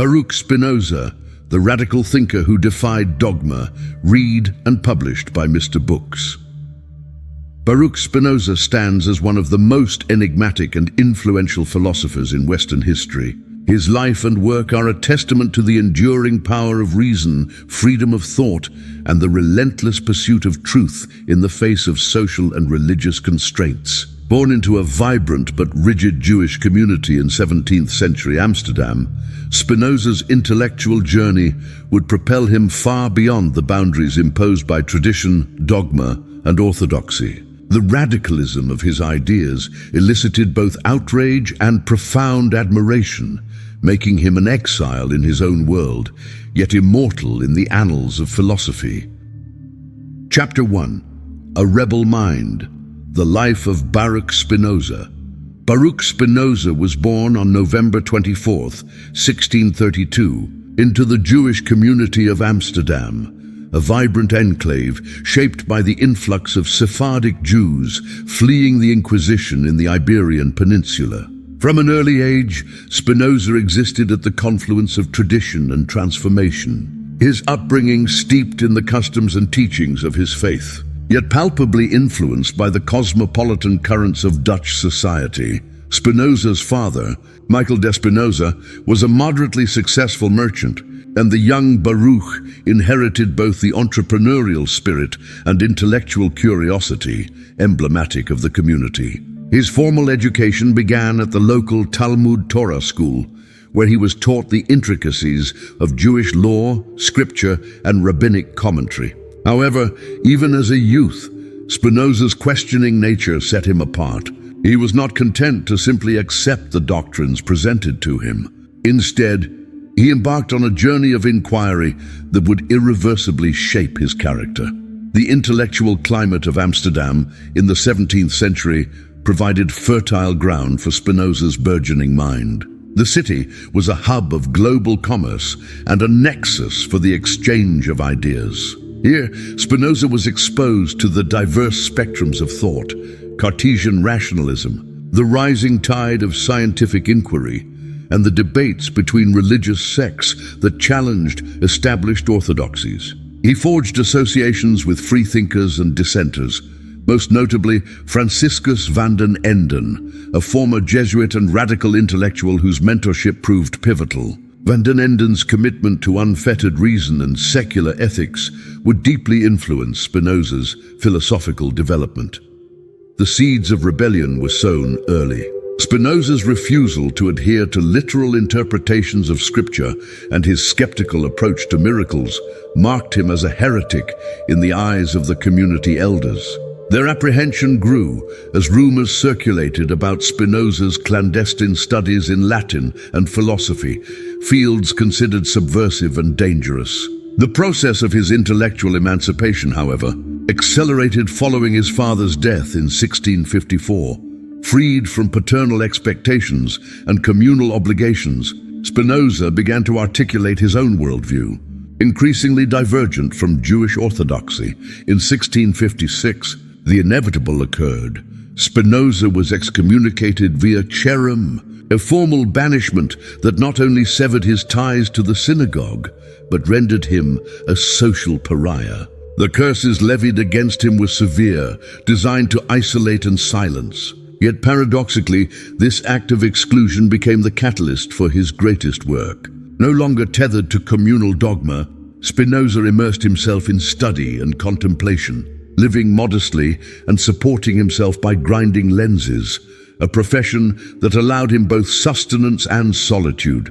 Baruch Spinoza, the radical thinker who defied dogma, read and published by Mr. Books. Baruch Spinoza stands as one of the most enigmatic and influential philosophers in Western history. His life and work are a testament to the enduring power of reason, freedom of thought, and the relentless pursuit of truth in the face of social and religious constraints. Born into a vibrant but rigid Jewish community in 17th century Amsterdam, Spinoza's intellectual journey would propel him far beyond the boundaries imposed by tradition, dogma, and orthodoxy. The radicalism of his ideas elicited both outrage and profound admiration, making him an exile in his own world, yet immortal in the annals of philosophy. Chapter 1. A Rebel Mind. The Life of Baruch Spinoza. Baruch Spinoza was born on November 24, 1632, into the Jewish community of Amsterdam, a vibrant enclave shaped by the influx of Sephardic Jews fleeing the Inquisition in the Iberian Peninsula. From an early age, Spinoza existed at the confluence of tradition and transformation, his upbringing steeped in the customs and teachings of his faith, yet palpably influenced by the cosmopolitan currents of Dutch society. Spinoza's father, Michael de Spinoza, was a moderately successful merchant, and the young Baruch inherited both the entrepreneurial spirit and intellectual curiosity emblematic of the community. His formal education began at the local Talmud Torah school, where he was taught the intricacies of Jewish law, scripture, and rabbinic commentary. However, even as a youth, Spinoza's questioning nature set him apart. He was not content to simply accept the doctrines presented to him. Instead, he embarked on a journey of inquiry that would irreversibly shape his character. The intellectual climate of Amsterdam in the 17th century provided fertile ground for Spinoza's burgeoning mind. The city was a hub of global commerce and a nexus for the exchange of ideas. Here, Spinoza was exposed to the diverse spectrums of thought: Cartesian rationalism, the rising tide of scientific inquiry, and the debates between religious sects that challenged established orthodoxies. He forged associations with freethinkers and dissenters, most notably Franciscus van den Enden, a former Jesuit and radical intellectual whose mentorship proved pivotal. Van den Enden's commitment to unfettered reason and secular ethics would deeply influence Spinoza's philosophical development. The seeds of rebellion were sown early. Spinoza's refusal to adhere to literal interpretations of scripture and his skeptical approach to miracles marked him as a heretic in the eyes of the community elders. Their apprehension grew as rumors circulated about Spinoza's clandestine studies in Latin and philosophy, fields considered subversive and dangerous. The process of his intellectual emancipation, however, accelerated following his father's death in 1654. Freed from paternal expectations and communal obligations, Spinoza began to articulate his own worldview, increasingly divergent from Jewish orthodoxy. In 1656, the inevitable occurred. Spinoza was excommunicated via cherem, a formal banishment that not only severed his ties to the synagogue, but rendered him a social pariah. The curses levied against him were severe, designed to isolate and silence. Yet paradoxically, this act of exclusion became the catalyst for his greatest work. No longer tethered to communal dogma, Spinoza immersed himself in study and contemplation, living modestly and supporting himself by grinding lenses, a profession that allowed him both sustenance and solitude.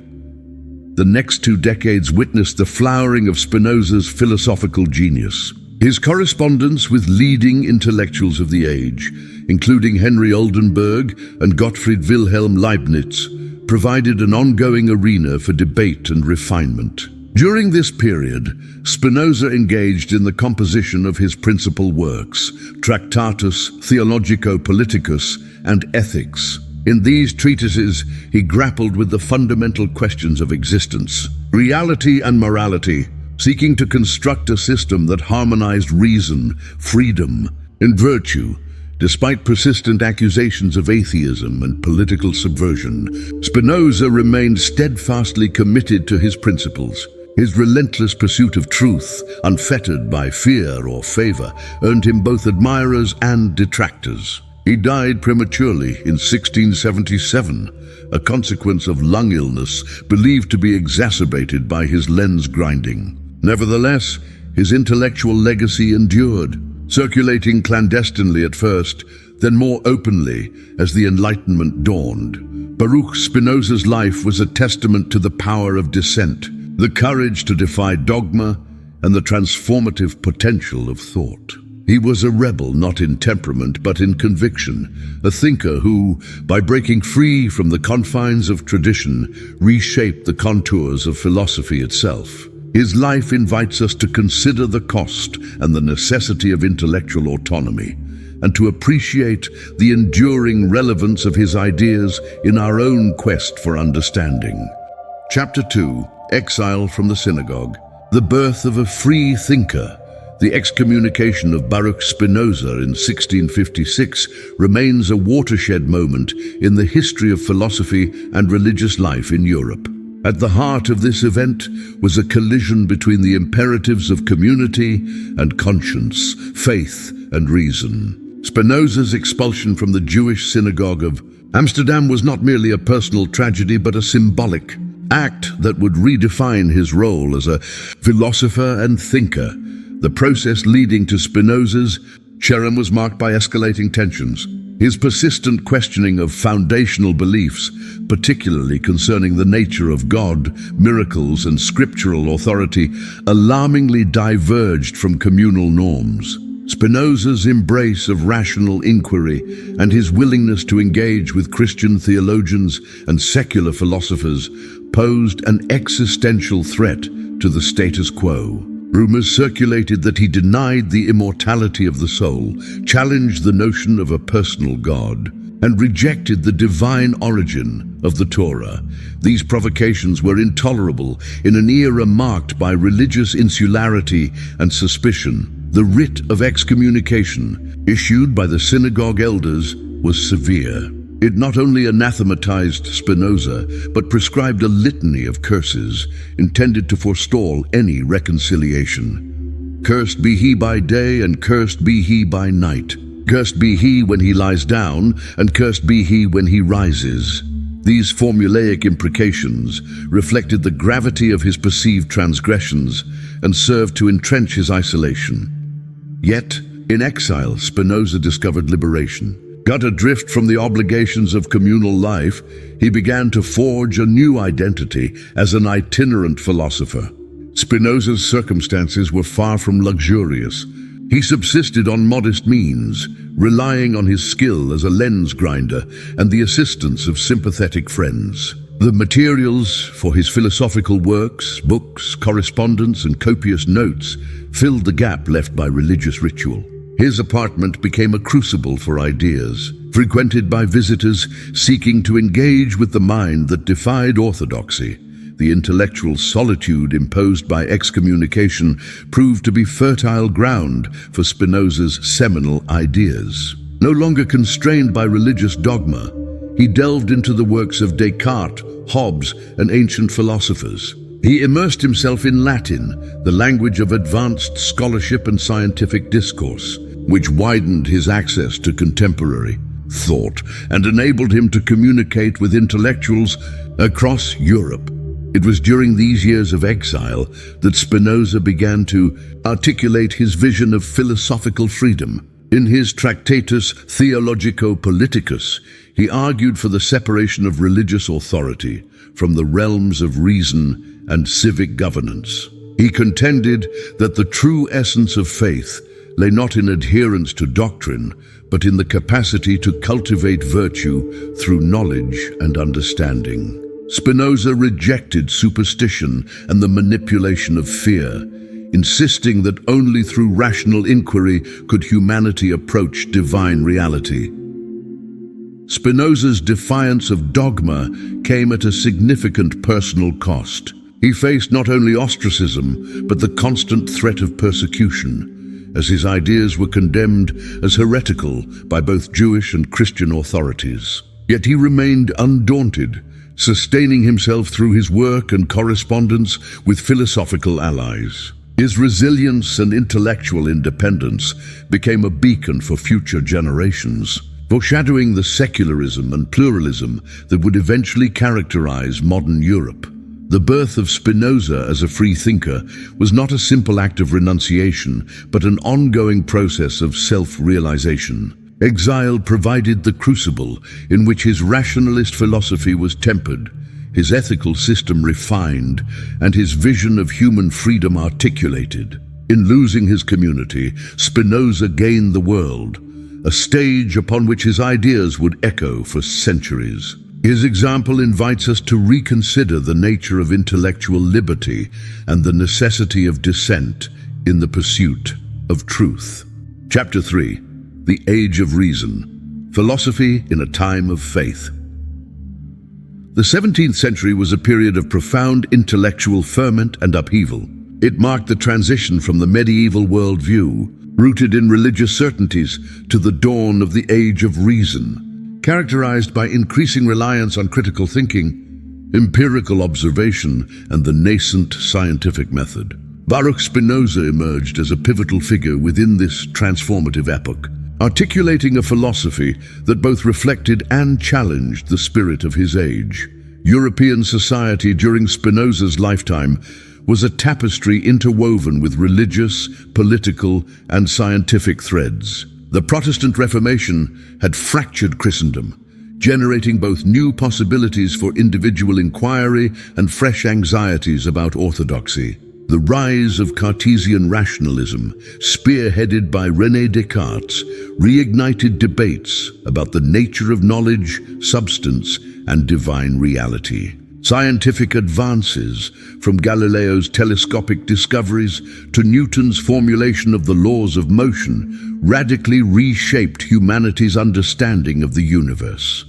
The next 2 decades witnessed the flowering of Spinoza's philosophical genius. His correspondence with leading intellectuals of the age, including Henry Oldenburg and Gottfried Wilhelm Leibniz, provided an ongoing arena for debate and refinement. During this period, Spinoza engaged in the composition of his principal works, Tractatus Theologico-Politicus and Ethics. In these treatises, he grappled with the fundamental questions of existence, reality and morality, seeking to construct a system that harmonized reason, freedom, and virtue, Despite persistent accusations of atheism and political subversion, Spinoza remained steadfastly committed to his principles. His relentless pursuit of truth, unfettered by fear or favor, earned him both admirers and detractors. He died prematurely in 1677, a consequence of lung illness believed to be exacerbated by his lens grinding. Nevertheless, his intellectual legacy endured, circulating clandestinely at first, then more openly as the Enlightenment dawned. Baruch Spinoza's life was a testament to the power of dissent, the courage to defy dogma, and the transformative potential of thought. He was a rebel not in temperament but in conviction, a thinker who, by breaking free from the confines of tradition, reshaped the contours of philosophy itself. His life invites us to consider the cost and the necessity of intellectual autonomy, and to appreciate the enduring relevance of his ideas in our own quest for understanding. Chapter 2. Exile from the Synagogue. The birth of a free thinker. The excommunication of Baruch Spinoza in 1656 remains a watershed moment in the history of philosophy and religious life in Europe. At the heart of this event was a collision between the imperatives of community and conscience, faith and reason. Spinoza's expulsion from the Jewish synagogue of Amsterdam was not merely a personal tragedy but a symbolic act that would redefine his role as a philosopher and thinker. The process leading to Spinoza's Cherem was marked by escalating tensions. His persistent questioning of foundational beliefs, particularly concerning the nature of God, miracles, and scriptural authority, alarmingly diverged from communal norms. Spinoza's embrace of rational inquiry and his willingness to engage with Christian theologians and secular philosophers posed an existential threat to the status quo. Rumors circulated that he denied the immortality of the soul, challenged the notion of a personal God, and rejected the divine origin of the Torah. These provocations were intolerable in an era marked by religious insularity and suspicion. The writ of excommunication, issued by the synagogue elders, was severe. It not only anathematized Spinoza, but prescribed a litany of curses intended to forestall any reconciliation. Cursed be he by day, and cursed be he by night. Cursed be he when he lies down, and cursed be he when he rises. These formulaic imprecations reflected the gravity of his perceived transgressions and served to entrench his isolation. Yet, in exile, Spinoza discovered liberation. Cut adrift from the obligations of communal life, he began to forge a new identity as an itinerant philosopher. Spinoza's circumstances were far from luxurious. He subsisted on modest means, relying on his skill as a lens grinder and the assistance of sympathetic friends. The materials for his philosophical works, books, correspondence, and copious notes filled the gap left by religious ritual. His apartment became a crucible for ideas, frequented by visitors seeking to engage with the mind that defied orthodoxy. The intellectual solitude imposed by excommunication proved to be fertile ground for Spinoza's seminal ideas. No longer constrained by religious dogma, he delved into the works of Descartes, Hobbes, and ancient philosophers. He immersed himself in Latin, the language of advanced scholarship and scientific discourse, which widened his access to contemporary thought and enabled him to communicate with intellectuals across Europe. It was during these years of exile that Spinoza began to articulate his vision of philosophical freedom. In his Tractatus Theologico-Politicus, he argued for the separation of religious authority from the realms of reason and civic governance. He contended that the true essence of faith lay not in adherence to doctrine, but in the capacity to cultivate virtue through knowledge and understanding. Spinoza rejected superstition and the manipulation of fear, insisting that only through rational inquiry could humanity approach divine reality. Spinoza's defiance of dogma came at a significant personal cost. He faced not only ostracism, but the constant threat of persecution. as his ideas were condemned as heretical by both Jewish and Christian authorities. Yet he remained undaunted, sustaining himself through his work and correspondence with philosophical allies. His resilience and intellectual independence became a beacon for future generations, foreshadowing the secularism and pluralism that would eventually characterize modern Europe. The birth of Spinoza as a free thinker was not a simple act of renunciation, but an ongoing process of self-realization. Exile provided the crucible in which his rationalist philosophy was tempered, his ethical system refined, and his vision of human freedom articulated. In losing his community, Spinoza gained the world, a stage upon which his ideas would echo for centuries. His example invites us to reconsider the nature of intellectual liberty and the necessity of dissent in the pursuit of truth. Chapter 3. The Age of Reason. Philosophy in a Time of Faith. The 17th century was a period of profound intellectual ferment and upheaval. It marked the transition from the medieval worldview, rooted in religious certainties, to the dawn of the Age of Reason, characterized by increasing reliance on critical thinking, empirical observation, and the nascent scientific method. Baruch Spinoza emerged as a pivotal figure within this transformative epoch, articulating a philosophy that both reflected and challenged the spirit of his age. European society during Spinoza's lifetime was a tapestry interwoven with religious, political, and scientific threads. The Protestant Reformation had fractured Christendom, generating both new possibilities for individual inquiry and fresh anxieties about orthodoxy. The rise of Cartesian rationalism, spearheaded by René Descartes, reignited debates about the nature of knowledge, substance, and divine reality. Scientific advances, from Galileo's telescopic discoveries to Newton's formulation of the laws of motion, radically reshaped humanity's understanding of the universe.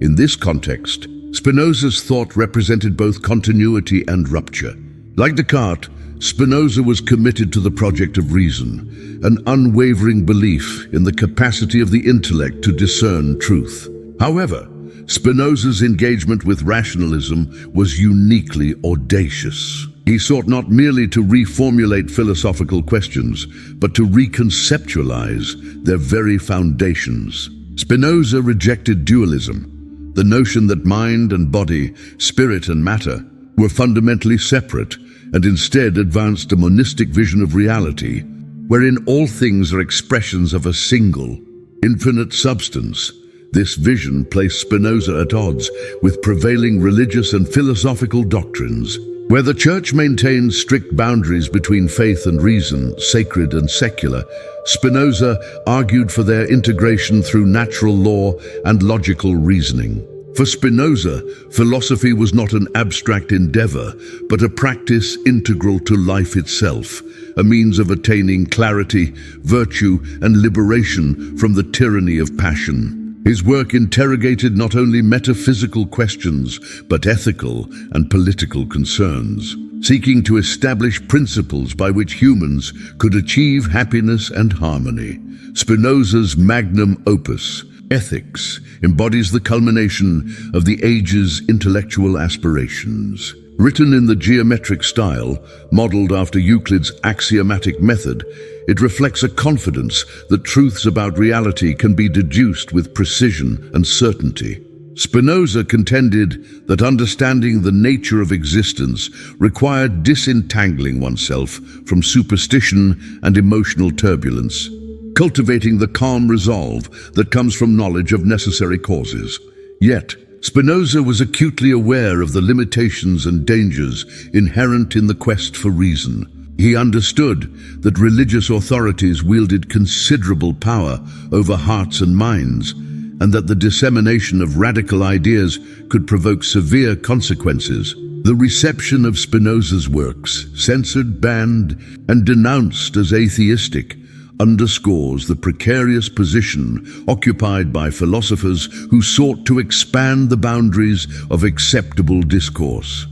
In this context, Spinoza's thought represented both continuity and rupture. Like Descartes, Spinoza was committed to the project of reason, an unwavering belief in the capacity of the intellect to discern truth. However, Spinoza's engagement with rationalism was uniquely audacious. He sought not merely to reformulate philosophical questions, but to reconceptualize their very foundations. Spinoza rejected dualism, the notion that mind and body, spirit and matter, were fundamentally separate, and instead advanced a monistic vision of reality, wherein all things are expressions of a single, infinite substance. This vision placed Spinoza at odds with prevailing religious and philosophical doctrines. Where the Church maintained strict boundaries between faith and reason, sacred and secular, Spinoza argued for their integration through natural law and logical reasoning. For Spinoza, philosophy was not an abstract endeavor, but a practice integral to life itself, a means of attaining clarity, virtue, and liberation from the tyranny of passion. His work interrogated not only metaphysical questions, but ethical and political concerns, seeking to establish principles by which humans could achieve happiness and harmony. Spinoza's magnum opus, Ethics, embodies the culmination of the age's intellectual aspirations. Written in the geometric style, modeled after Euclid's axiomatic method, it reflects a confidence that truths about reality can be deduced with precision and certainty. Spinoza contended that understanding the nature of existence required disentangling oneself from superstition and emotional turbulence, cultivating the calm resolve that comes from knowledge of necessary causes. Yet, Spinoza was acutely aware of the limitations and dangers inherent in the quest for reason. He understood that religious authorities wielded considerable power over hearts and minds, and that the dissemination of radical ideas could provoke severe consequences. The reception of Spinoza's works, censored, banned, and denounced as atheistic, underscores the precarious position occupied by philosophers who sought to expand the boundaries of acceptable discourse.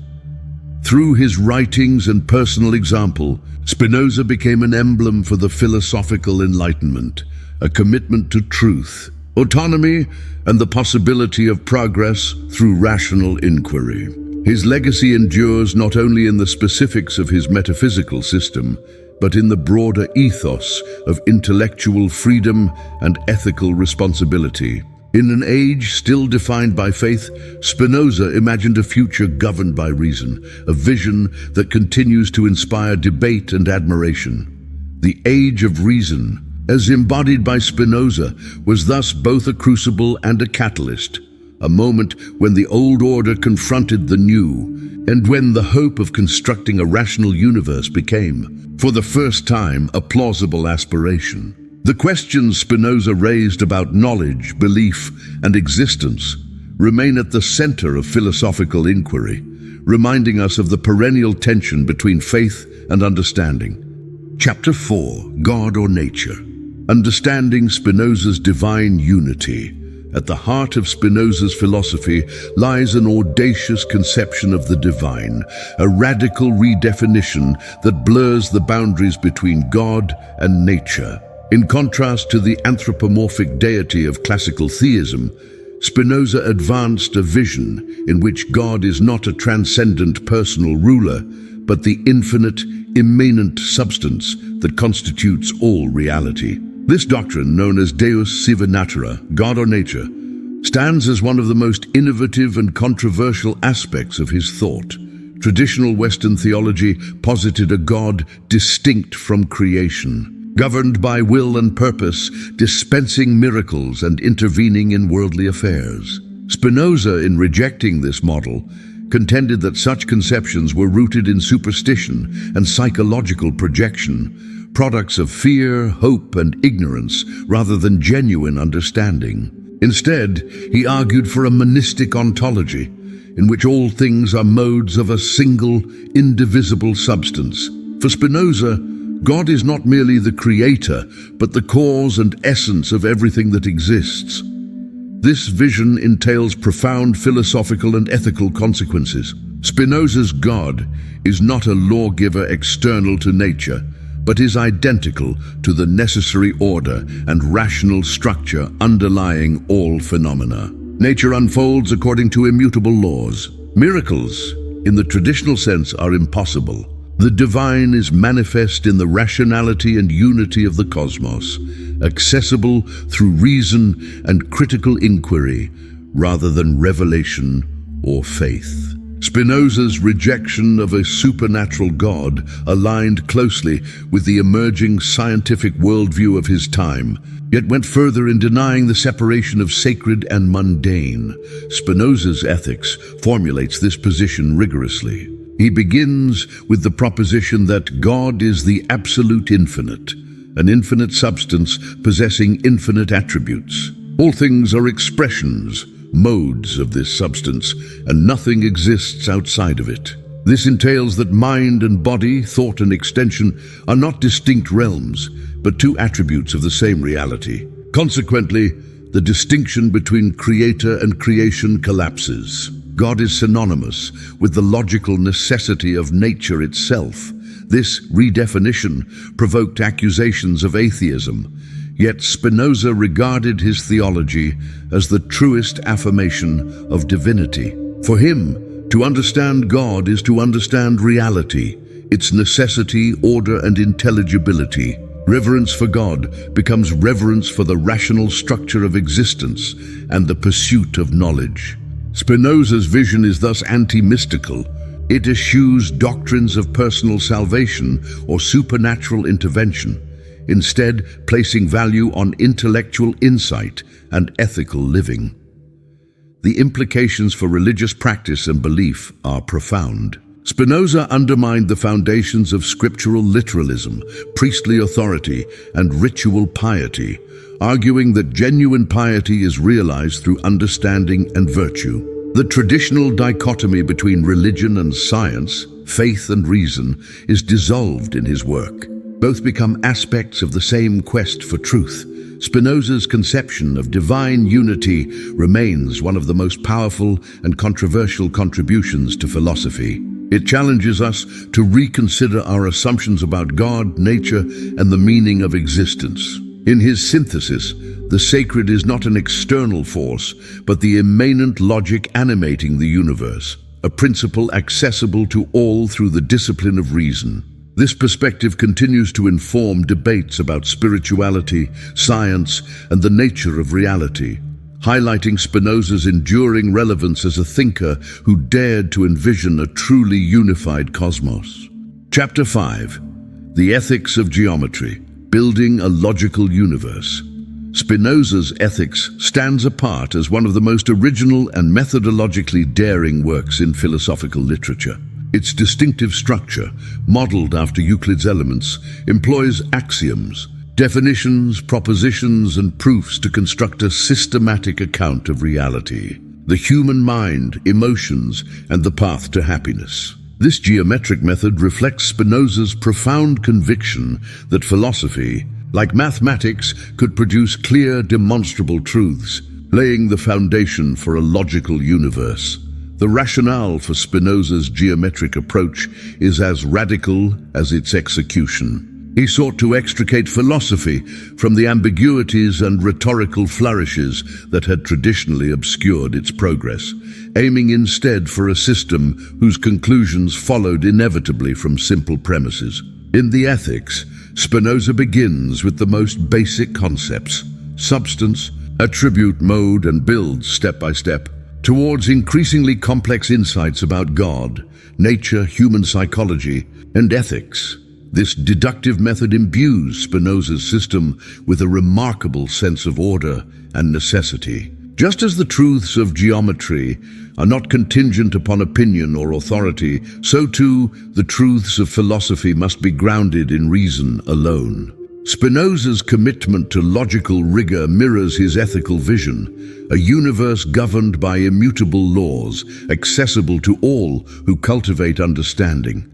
Through his writings and personal example, Spinoza became an emblem for the philosophical Enlightenment, a commitment to truth, autonomy, and the possibility of progress through rational inquiry. His legacy endures not only in the specifics of his metaphysical system, but in the broader ethos of intellectual freedom and ethical responsibility. In an age still defined by faith, Spinoza imagined a future governed by reason, a vision that continues to inspire debate and admiration. The age of reason, as embodied by Spinoza, was thus both a crucible and a catalyst, a moment when the old order confronted the new, and when the hope of constructing a rational universe became, for the first time, a plausible aspiration. The questions Spinoza raised about knowledge, belief, and existence remain at the center of philosophical inquiry, reminding us of the perennial tension between faith and understanding. Chapter 4, God or Nature. Understanding Spinoza's divine unity. At the heart of Spinoza's philosophy lies an audacious conception of the divine, a radical redefinition that blurs the boundaries between God and nature. In contrast to the anthropomorphic deity of classical theism, Spinoza advanced a vision in which God is not a transcendent personal ruler, but the infinite, immanent substance that constitutes all reality. This doctrine, known as Deus sive natura, God or nature, stands as one of the most innovative and controversial aspects of his thought. Traditional Western theology posited a God distinct from creation, governed by will and purpose, dispensing miracles and intervening in worldly affairs. Spinoza, in rejecting this model, contended that such conceptions were rooted in superstition and psychological projection, products of fear, hope, and ignorance, rather than genuine understanding. Instead, he argued for a monistic ontology, in which all things are modes of a single, indivisible substance. For Spinoza, God is not merely the creator, but the cause and essence of everything that exists. This vision entails profound philosophical and ethical consequences. Spinoza's God is not a lawgiver external to nature, but is identical to the necessary order and rational structure underlying all phenomena. Nature unfolds according to immutable laws. Miracles, in the traditional sense, are impossible. The divine is manifest in the rationality and unity of the cosmos, accessible through reason and critical inquiry, rather than revelation or faith. Spinoza's rejection of a supernatural God aligned closely with the emerging scientific worldview of his time, yet went further in denying the separation of sacred and mundane. Spinoza's ethics formulates this position rigorously. He begins with the proposition that God is the absolute infinite, an infinite substance possessing infinite attributes. All things are expressions, modes of this substance, and nothing exists outside of it. This entails that mind and body, thought and extension, are not distinct realms, but two attributes of the same reality. Consequently, the distinction between creator and creation collapses. God is synonymous with the logical necessity of nature itself. This redefinition provoked accusations of atheism, yet Spinoza regarded his theology as the truest affirmation of divinity. For him, to understand God is to understand reality, its necessity, order, and intelligibility. Reverence for God becomes reverence for the rational structure of existence and the pursuit of knowledge. Spinoza's vision is thus anti-mystical. It eschews doctrines of personal salvation or supernatural intervention, instead placing value on intellectual insight and ethical living. The implications for religious practice and belief are profound. Spinoza undermined the foundations of scriptural literalism, priestly authority, and ritual piety, arguing that genuine piety is realized through understanding and virtue. The traditional dichotomy between religion and science, faith and reason, is dissolved in his work. Both become aspects of the same quest for truth. Spinoza's conception of divine unity remains one of the most powerful and controversial contributions to philosophy. It challenges us to reconsider our assumptions about God, nature, and the meaning of existence. In his synthesis, the sacred is not an external force, but the immanent logic animating the universe, a principle accessible to all through the discipline of reason. This perspective continues to inform debates about spirituality, science, and the nature of reality, highlighting Spinoza's enduring relevance as a thinker who dared to envision a truly unified cosmos. Chapter 5. The Ethics of Geometry, Building a Logical Universe. Spinoza's Ethics stands apart as one of the most original and methodologically daring works in philosophical literature. Its distinctive structure, modeled after Euclid's Elements, employs axioms, definitions, propositions, and proofs to construct a systematic account of reality, the human mind, emotions, and the path to happiness. This geometric method reflects Spinoza's profound conviction that philosophy, like mathematics, could produce clear, demonstrable truths, laying the foundation for a logical universe. The rationale for Spinoza's geometric approach is as radical as its execution. He sought to extricate philosophy from the ambiguities and rhetorical flourishes that had traditionally obscured its progress, aiming instead for a system whose conclusions followed inevitably from simple premises. In the Ethics, Spinoza begins with the most basic concepts: substance, attribute, mode, and builds step by step towards increasingly complex insights about God, nature, human psychology, and ethics. This deductive method imbues Spinoza's system with a remarkable sense of order and necessity. Just as the truths of geometry are not contingent upon opinion or authority, so too the truths of philosophy must be grounded in reason alone. Spinoza's commitment to logical rigor mirrors his ethical vision, a universe governed by immutable laws, accessible to all who cultivate understanding.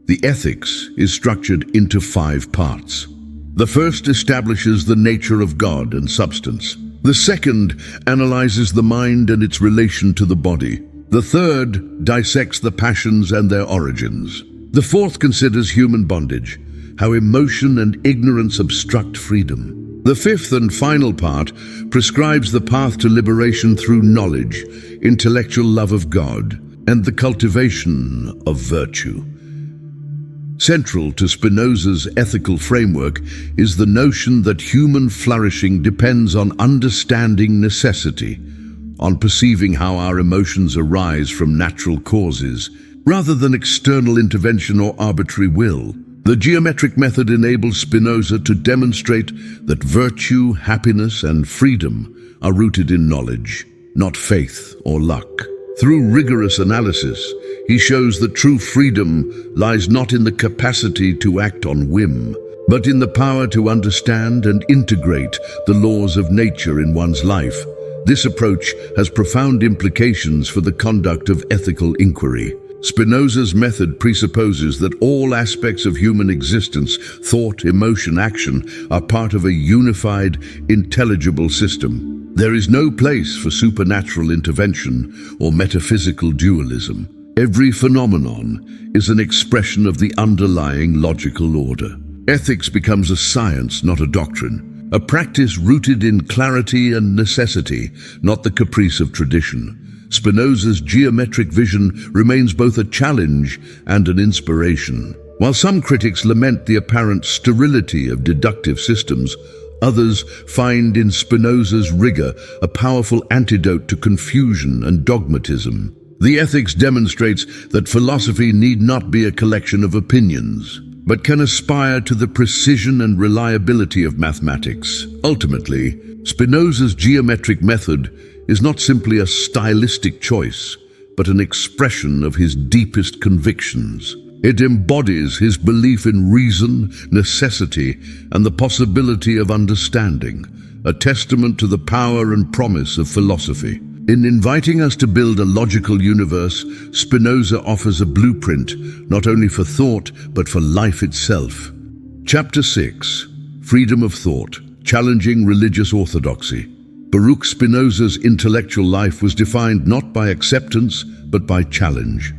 The Ethics is structured into 5 parts. The first establishes the nature of God and substance. The second analyzes the mind and its relation to the body. The third dissects the passions and their origins. The fourth considers human bondage, how emotion and ignorance obstruct freedom. The fifth and final part prescribes the path to liberation through knowledge, intellectual love of God, and the cultivation of virtue. Central to Spinoza's ethical framework is the notion that human flourishing depends on understanding necessity, on perceiving how our emotions arise from natural causes, rather than external intervention or arbitrary will. The geometric method enables Spinoza to demonstrate that virtue, happiness, and freedom are rooted in knowledge, not faith or luck. Through rigorous analysis, he shows that true freedom lies not in the capacity to act on whim, but in the power to understand and integrate the laws of nature in one's life. This approach has profound implications for the conduct of ethical inquiry. Spinoza's method presupposes that all aspects of human existence, thought, emotion, action, are part of a unified, intelligible system. There is no place for supernatural intervention or metaphysical dualism. Every phenomenon is an expression of the underlying logical order. Ethics becomes a science, not a doctrine, a practice rooted in clarity and necessity, not the caprice of tradition. Spinoza's geometric vision remains both a challenge and an inspiration. While some critics lament the apparent sterility of deductive systems, others find in Spinoza's rigor a powerful antidote to confusion and dogmatism. The Ethics demonstrates that philosophy need not be a collection of opinions, but can aspire to the precision and reliability of mathematics. Ultimately, Spinoza's geometric method is not simply a stylistic choice, but an expression of his deepest convictions. It embodies his belief in reason, necessity, and the possibility of understanding, a testament to the power and promise of philosophy. In inviting us to build a logical universe, Spinoza offers a blueprint not only for thought, but for life itself. Chapter 6. Freedom of Thought, Challenging Religious Orthodoxy. Baruch Spinoza's intellectual life was defined not by acceptance, but by challenge.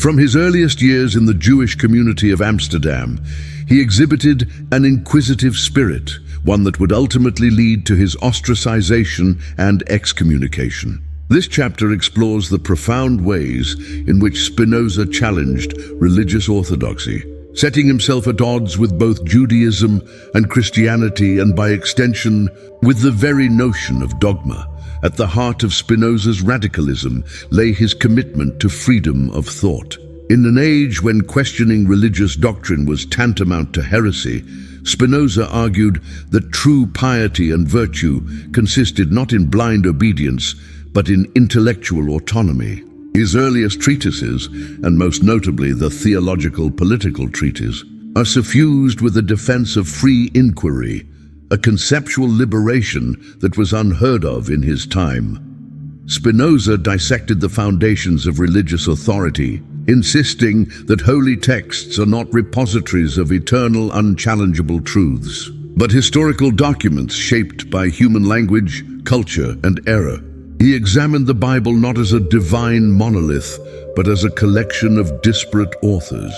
From his earliest years in the Jewish community of Amsterdam, he exhibited an inquisitive spirit, one that would ultimately lead to his ostracization and excommunication. This chapter explores the profound ways in which Spinoza challenged religious orthodoxy, setting himself at odds with both Judaism and Christianity, and by extension, with the very notion of dogma. At the heart of Spinoza's radicalism lay his commitment to freedom of thought. In an age when questioning religious doctrine was tantamount to heresy, Spinoza argued that true piety and virtue consisted not in blind obedience, but in intellectual autonomy. His earliest treatises, and most notably the theological political treatise, are suffused with a defense of free inquiry, a conceptual liberation that was unheard of in his time. Spinoza dissected the foundations of religious authority, insisting that holy texts are not repositories of eternal, unchallengeable truths, but historical documents shaped by human language, culture, and error. He examined the Bible not as a divine monolith, but as a collection of disparate authors,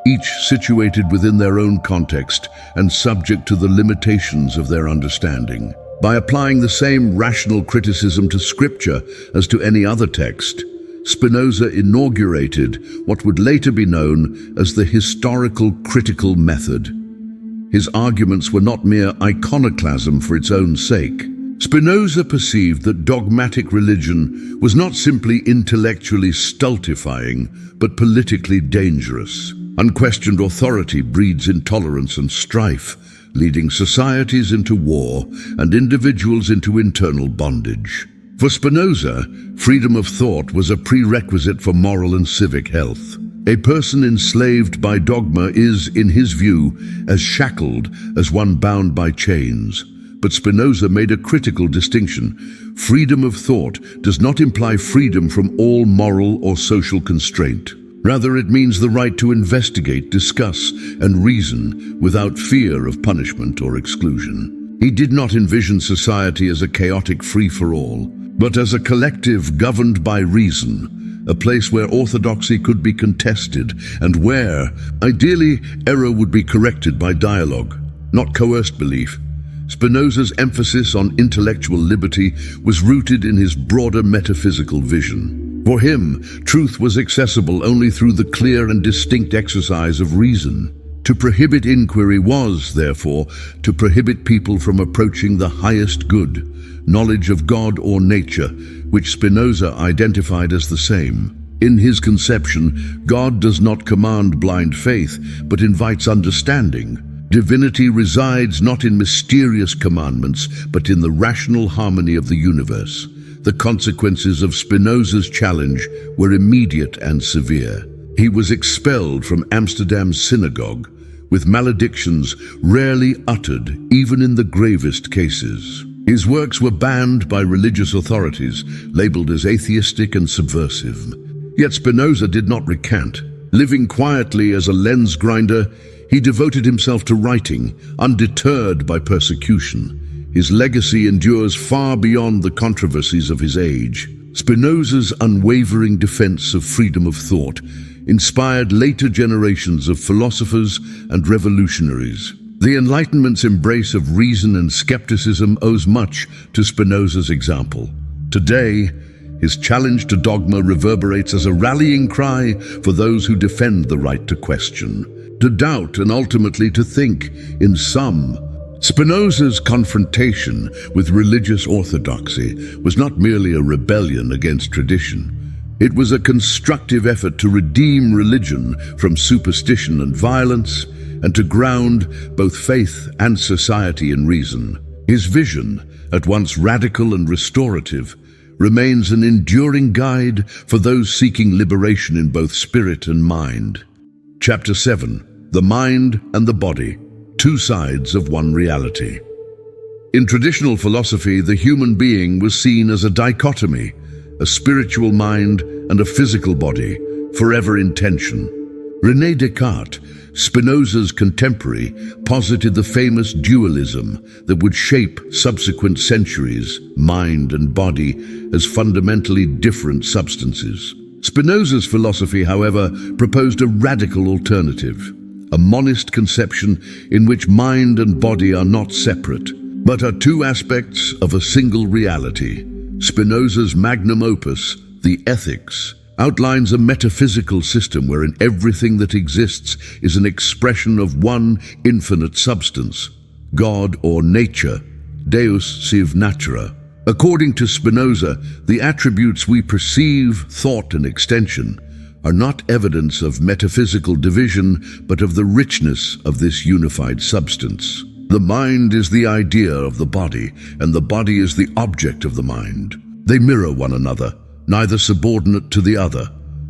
each situated within their own context and subject to the limitations of their understanding. By applying the same rational criticism to Scripture as to any other text, Spinoza inaugurated what would later be known as the historical critical method. His arguments were not mere iconoclasm for its own sake. Spinoza perceived that dogmatic religion was not simply intellectually stultifying, but politically dangerous. Unquestioned authority breeds intolerance and strife, leading societies into war and individuals into internal bondage. For Spinoza, freedom of thought was a prerequisite for moral and civic health. A person enslaved by dogma is, in his view, as shackled as one bound by chains. But Spinoza made a critical distinction. Freedom of thought does not imply freedom from all moral or social constraint. Rather, it means the right to investigate, discuss, and reason without fear of punishment or exclusion. He did not envision society as a chaotic free-for-all, but as a collective governed by reason, a place where orthodoxy could be contested and where, ideally, error would be corrected by dialogue, not coerced belief. Spinoza's emphasis on intellectual liberty was rooted in his broader metaphysical vision. For him, truth was accessible only through the clear and distinct exercise of reason. To prohibit inquiry was, therefore, to prohibit people from approaching the highest good, knowledge of God or nature, which Spinoza identified as the same. In his conception, God does not command blind faith, but invites understanding. Divinity resides not in mysterious commandments, but in the rational harmony of the universe. The consequences of Spinoza's challenge were immediate and severe. He was expelled from Amsterdam's synagogue, with maledictions rarely uttered even in the gravest cases. His works were banned by religious authorities, labeled as atheistic and subversive. Yet Spinoza did not recant. Living quietly as a lens grinder, he devoted himself to writing, undeterred by persecution. His legacy endures far beyond the controversies of his age. Spinoza's unwavering defense of freedom of thought inspired later generations of philosophers and revolutionaries. The Enlightenment's embrace of reason and skepticism owes much to Spinoza's example. Today, his challenge to dogma reverberates as a rallying cry for those who defend the right to question, to doubt, and ultimately to think. In sum, Spinoza's confrontation with religious orthodoxy was not merely a rebellion against tradition. It was a constructive effort to redeem religion from superstition and violence, and to ground both faith and society in reason. His vision, at once radical and restorative, remains an enduring guide for those seeking liberation in both spirit and mind. Chapter 7. The Mind and the Body, Two Sides of One Reality. In traditional philosophy, the human being was seen as a dichotomy, a spiritual mind and a physical body, forever in tension. René Descartes, Spinoza's contemporary, posited the famous dualism that would shape subsequent centuries, mind and body, as fundamentally different substances. Spinoza's philosophy, however, proposed a radical alternative, a monist conception in which mind and body are not separate, but are two aspects of a single reality. Spinoza's magnum opus, the Ethics, outlines a metaphysical system wherein everything that exists is an expression of one infinite substance, God or nature, Deus sive natura. According to Spinoza, the attributes we perceive, thought and extension, are not evidence of metaphysical division, but of the richness of this unified substance. The mind is the idea of the body, and the body is the object of the mind. They mirror one another, neither subordinate to the other.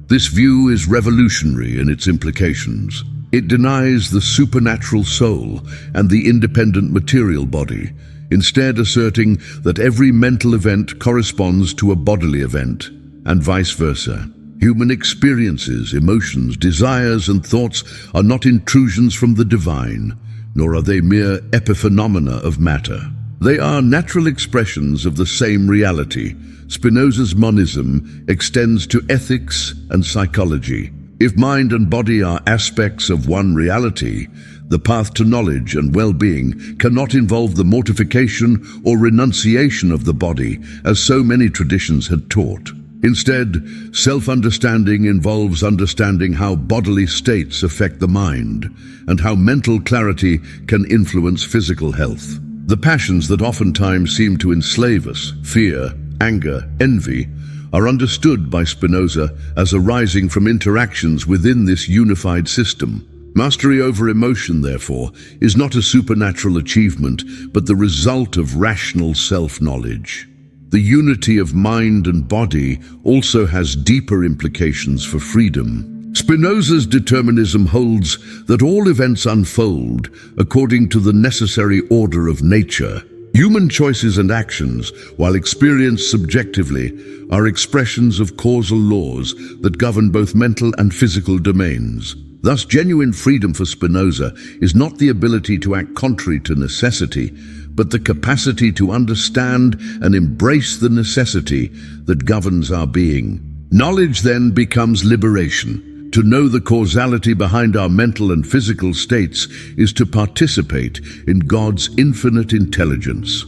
This view is revolutionary in its implications. It denies the supernatural soul and the independent material body, instead asserting that every mental event corresponds to a bodily event, and vice versa. Human experiences, emotions, desires, and thoughts are not intrusions from the divine, nor are they mere epiphenomena of matter. They are natural expressions of the same reality. Spinoza's monism extends to ethics and psychology. If mind and body are aspects of one reality, the path to knowledge and well-being cannot involve the mortification or renunciation of the body, as so many traditions had taught. Instead, self-understanding involves understanding how bodily states affect the mind and how mental clarity can influence physical health. The passions that oftentimes seem to enslave us, fear, anger, envy, are understood by Spinoza as arising from interactions within this unified system. Mastery over emotion, therefore, is not a supernatural achievement, but the result of rational self-knowledge. The unity of mind and body also has deeper implications for freedom. Spinoza's determinism holds that all events unfold according to the necessary order of nature. Human choices and actions, while experienced subjectively, are expressions of causal laws that govern both mental and physical domains. Thus, genuine freedom for Spinoza is not the ability to act contrary to necessity, but the capacity to understand and embrace the necessity that governs our being. Knowledge then becomes liberation. To know the causality behind our mental and physical states is to participate in God's infinite intelligence.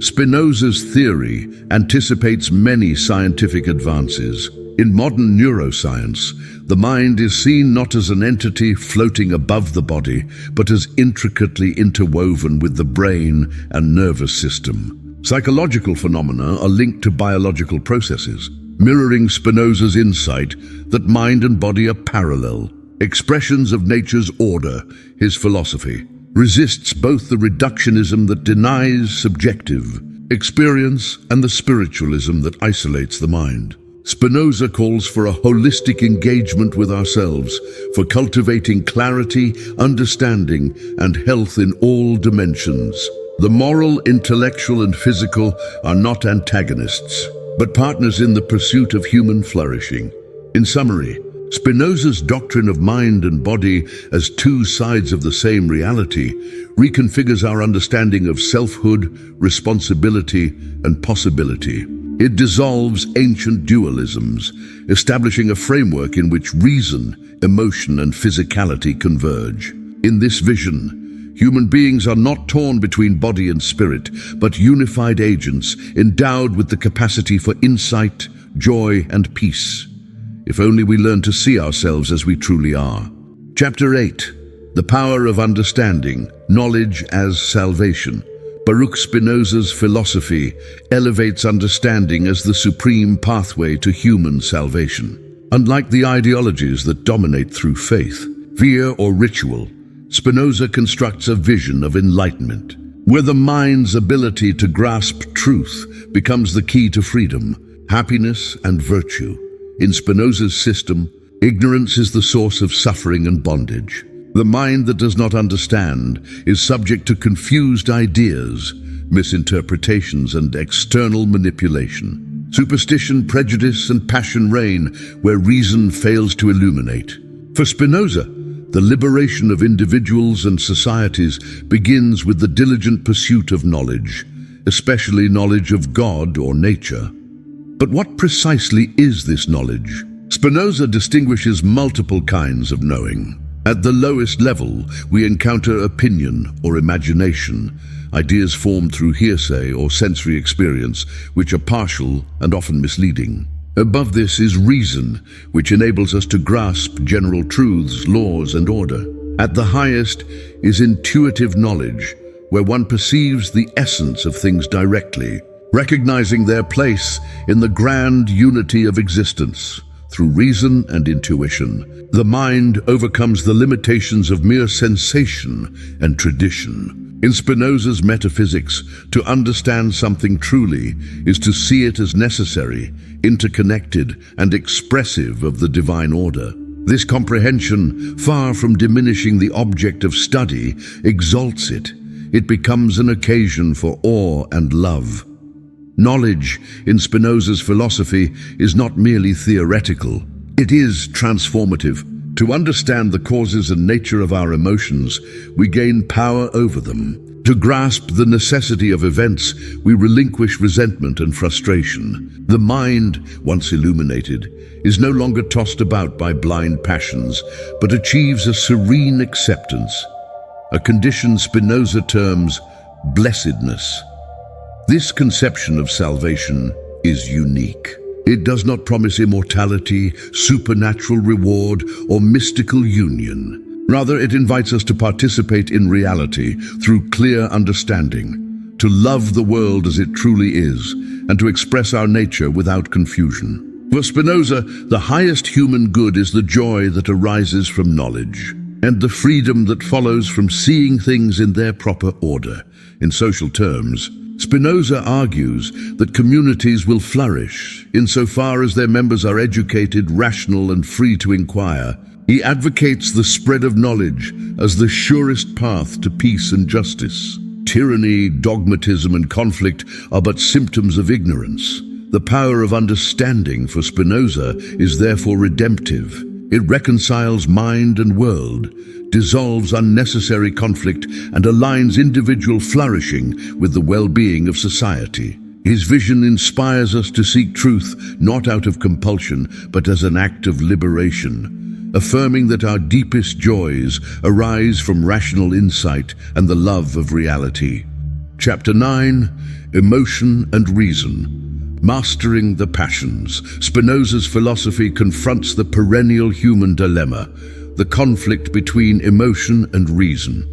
Spinoza's theory anticipates many scientific advances. In modern neuroscience, the mind is seen not as an entity floating above the body, but as intricately interwoven with the brain and nervous system. Psychological phenomena are linked to biological processes, mirroring Spinoza's insight that mind and body are parallel, expressions of nature's order. His philosophy resists both the reductionism that denies subjective experience and the spiritualism that isolates the mind. Spinoza calls for a holistic engagement with ourselves, for cultivating clarity, understanding, and health in all dimensions. The moral, intellectual, and physical are not antagonists, but partners in the pursuit of human flourishing. In summary, Spinoza's doctrine of mind and body as two sides of the same reality reconfigures our understanding of selfhood, responsibility, and possibility. It dissolves ancient dualisms, establishing a framework in which reason, emotion, and physicality converge. In this vision, human beings are not torn between body and spirit, but unified agents endowed with the capacity for insight, joy, and peace. If only we learn to see ourselves as we truly are. Chapter 8. The Power of Understanding, Knowledge as Salvation. Baruch Spinoza's philosophy elevates understanding as the supreme pathway to human salvation. Unlike the ideologies that dominate through faith, fear, or ritual, Spinoza constructs a vision of enlightenment, where the mind's ability to grasp truth becomes the key to freedom, happiness, and virtue. In Spinoza's system, ignorance is the source of suffering and bondage. The mind that does not understand is subject to confused ideas, misinterpretations, and external manipulation. Superstition, prejudice, and passion reign where reason fails to illuminate. For Spinoza, the liberation of individuals and societies begins with the diligent pursuit of knowledge, especially knowledge of God or nature. But what precisely is this knowledge? Spinoza distinguishes multiple kinds of knowing. At the lowest level, we encounter opinion or imagination, ideas formed through hearsay or sensory experience, which are partial and often misleading. Above this is reason, which enables us to grasp general truths, laws, and order. At the highest is intuitive knowledge, where one perceives the essence of things directly, recognizing their place in the grand unity of existence. Through reason and intuition, the mind overcomes the limitations of mere sensation and tradition. In Spinoza's metaphysics, to understand something truly is to see it as necessary, interconnected, and expressive of the divine order. This comprehension, far from diminishing the object of study, exalts it. It becomes an occasion for awe and love. Knowledge, in Spinoza's philosophy, is not merely theoretical. It is transformative. To understand the causes and nature of our emotions, we gain power over them. To grasp the necessity of events, we relinquish resentment and frustration. The mind, once illuminated, is no longer tossed about by blind passions, but achieves a serene acceptance, a condition Spinoza terms blessedness. This conception of salvation is unique. It does not promise immortality, supernatural reward, or mystical union. Rather, it invites us to participate in reality through clear understanding, to love the world as it truly is, and to express our nature without confusion. For Spinoza, the highest human good is the joy that arises from knowledge, and the freedom that follows from seeing things in their proper order. In social terms, Spinoza argues that communities will flourish insofar as their members are educated, rational, and free to inquire. He advocates the spread of knowledge as the surest path to peace and justice. Tyranny, dogmatism, and conflict are but symptoms of ignorance. The power of understanding for Spinoza is therefore redemptive. It reconciles mind and world, dissolves unnecessary conflict, and aligns individual flourishing with the well-being of society. His vision inspires us to seek truth not out of compulsion, but as an act of liberation, affirming that our deepest joys arise from rational insight and the love of reality. Chapter 9, Emotion and Reason. Mastering the passions. Spinoza's philosophy confronts the perennial human dilemma, the conflict between emotion and reason.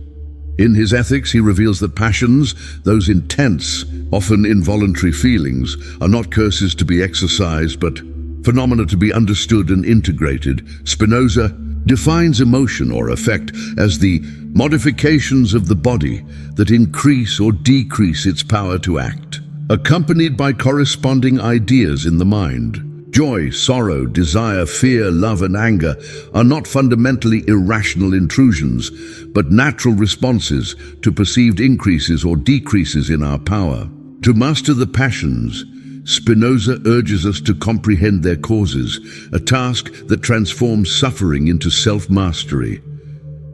In his ethics, he reveals that passions, those intense, often involuntary feelings, are not curses to be exercised, but phenomena to be understood and integrated. Spinoza defines emotion or affect as the modifications of the body that increase or decrease its power to act, accompanied by corresponding ideas in the mind. Joy, sorrow, desire, fear, love, and anger are not fundamentally irrational intrusions, but natural responses to perceived increases or decreases in our power. To master the passions, Spinoza urges us to comprehend their causes, a task that transforms suffering into self-mastery.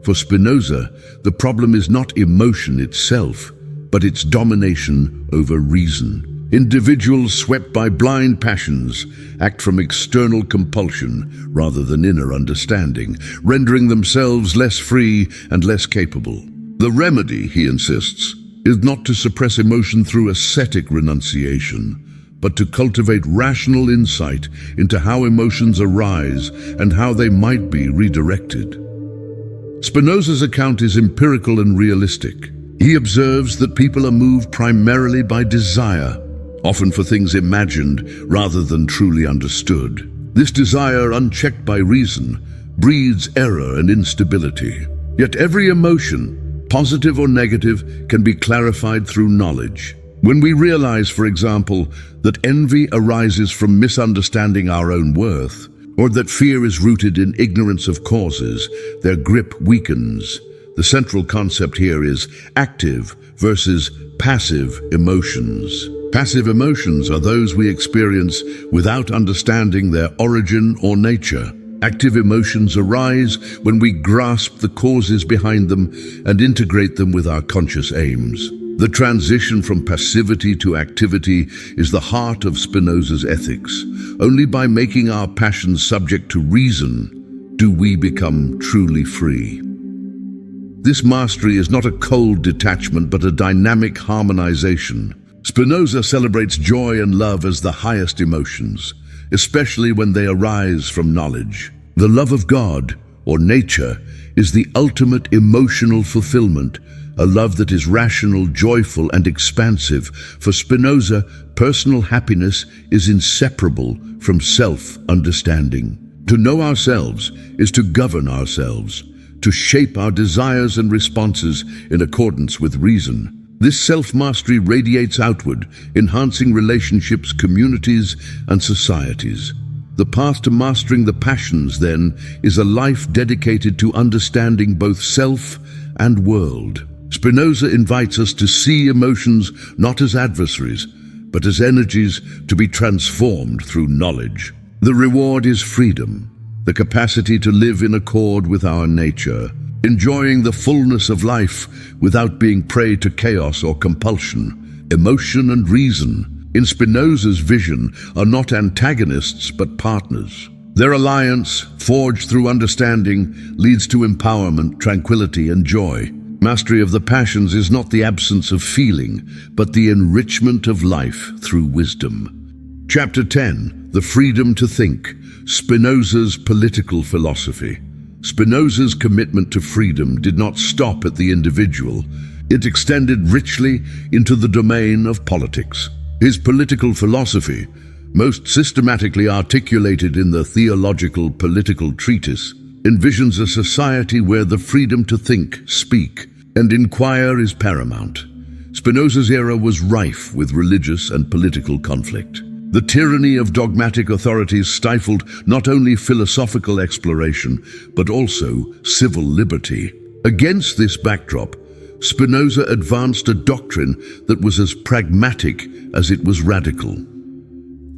For Spinoza, the problem is not emotion itself, but its domination over reason. Individuals swept by blind passions act from external compulsion rather than inner understanding, rendering themselves less free and less capable. The remedy, he insists, is not to suppress emotion through ascetic renunciation, but to cultivate rational insight into how emotions arise and how they might be redirected. Spinoza's account is empirical and realistic. He observes that people are moved primarily by desire, often for things imagined rather than truly understood. This desire, unchecked by reason, breeds error and instability. Yet every emotion, positive or negative, can be clarified through knowledge. When we realize, for example, that envy arises from misunderstanding our own worth, or that fear is rooted in ignorance of causes, their grip weakens. The central concept here is active versus passive emotions. Passive emotions are those we experience without understanding their origin or nature. Active emotions arise when we grasp the causes behind them and integrate them with our conscious aims. The transition from passivity to activity is the heart of Spinoza's ethics. Only by making our passions subject to reason do we become truly free. This mastery is not a cold detachment, but a dynamic harmonization. Spinoza celebrates joy and love as the highest emotions, especially when they arise from knowledge. The love of God, or nature, is the ultimate emotional fulfillment, a love that is rational, joyful, and expansive. For Spinoza, personal happiness is inseparable from self-understanding. To know ourselves is to govern ourselves, to shape our desires and responses in accordance with reason. This self-mastery radiates outward, enhancing relationships, communities, and societies. The path to mastering the passions, then, is a life dedicated to understanding both self and world. Spinoza invites us to see emotions not as adversaries, but as energies to be transformed through knowledge. The reward is freedom, the capacity to live in accord with our nature, enjoying the fullness of life without being prey to chaos or compulsion. Emotion and reason, in Spinoza's vision, are not antagonists but partners. Their alliance, forged through understanding, leads to empowerment, tranquility, and joy. Mastery of the passions is not the absence of feeling, but the enrichment of life through wisdom. Chapter 10. The Freedom to Think. Spinoza's Political Philosophy. Spinoza's commitment to freedom did not stop at the individual. It extended richly into the domain of politics. His political philosophy, most systematically articulated in the theological political treatise, envisions a society where the freedom to think, speak, and inquire is paramount. Spinoza's era was rife with religious and political conflict. The tyranny of dogmatic authorities stifled not only philosophical exploration, but also civil liberty. Against this backdrop, Spinoza advanced a doctrine that was as pragmatic as it was radical.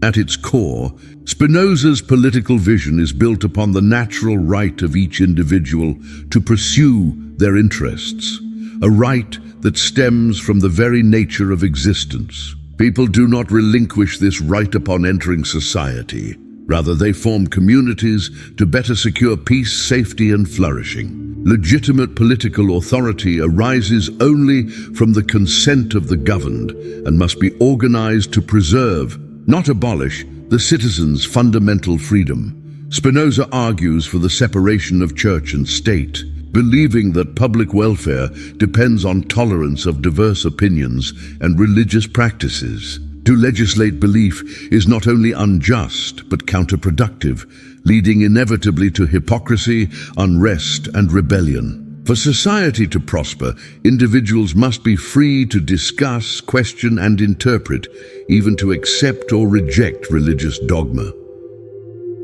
At its core, Spinoza's political vision is built upon the natural right of each individual to pursue their interests, a right that stems from the very nature of existence. People do not relinquish this right upon entering society. Rather, they form communities to better secure peace, safety, and flourishing. Legitimate political authority arises only from the consent of the governed and must be organized to preserve, not abolish, the citizens' fundamental freedom. Spinoza argues for the separation of church and state, believing that public welfare depends on tolerance of diverse opinions and religious practices. To legislate belief is not only unjust but counterproductive, leading inevitably to hypocrisy, unrest, and rebellion. For society to prosper, individuals must be free to discuss, question, and interpret, even to accept or reject religious dogma.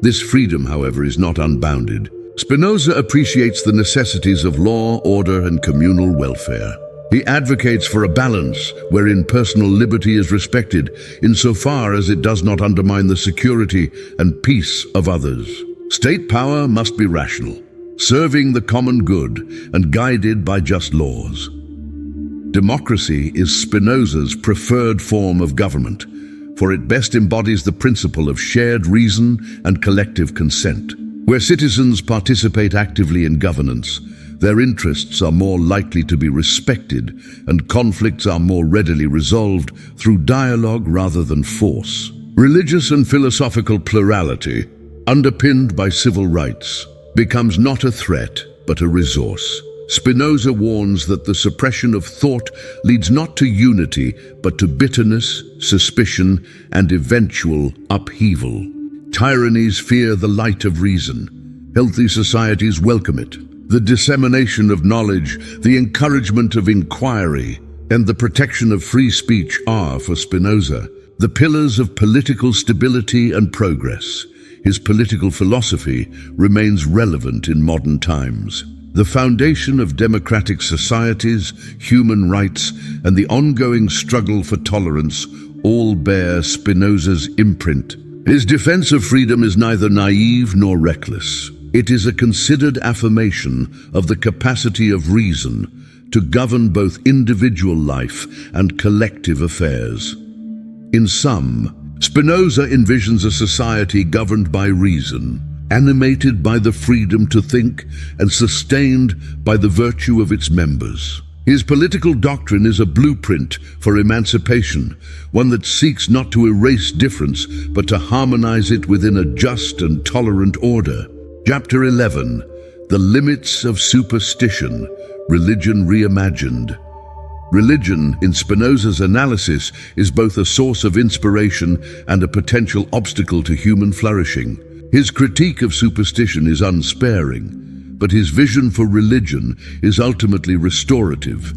This freedom, however, is not unbounded. Spinoza appreciates the necessities of law, order, and communal welfare. He advocates for a balance wherein personal liberty is respected, insofar as it does not undermine the security and peace of others. State power must be rational, serving the common good and guided by just laws. Democracy is Spinoza's preferred form of government, for it best embodies the principle of shared reason and collective consent. Where citizens participate actively in governance, their interests are more likely to be respected and conflicts are more readily resolved through dialogue rather than force. Religious and philosophical plurality, underpinned by civil rights, becomes not a threat but a resource. Spinoza warns that the suppression of thought leads not to unity but to bitterness, suspicion, and eventual upheaval. Tyrannies fear the light of reason. Healthy societies welcome it. The dissemination of knowledge, the encouragement of inquiry, and the protection of free speech are, for Spinoza, the pillars of political stability and progress. His political philosophy remains relevant in modern times. The foundation of democratic societies, human rights, and the ongoing struggle for tolerance all bear Spinoza's imprint. His defense of freedom is neither naive nor reckless. It is a considered affirmation of the capacity of reason to govern both individual life and collective affairs. In sum, Spinoza envisions a society governed by reason, animated by the freedom to think, and sustained by the virtue of its members. His political doctrine is a blueprint for emancipation, one that seeks not to erase difference, but to harmonize it within a just and tolerant order. Chapter 11. The Limits of Superstition, Religion Reimagined. Religion, in Spinoza's analysis, is both a source of inspiration and a potential obstacle to human flourishing. His critique of superstition is unsparing, but his vision for religion is ultimately restorative.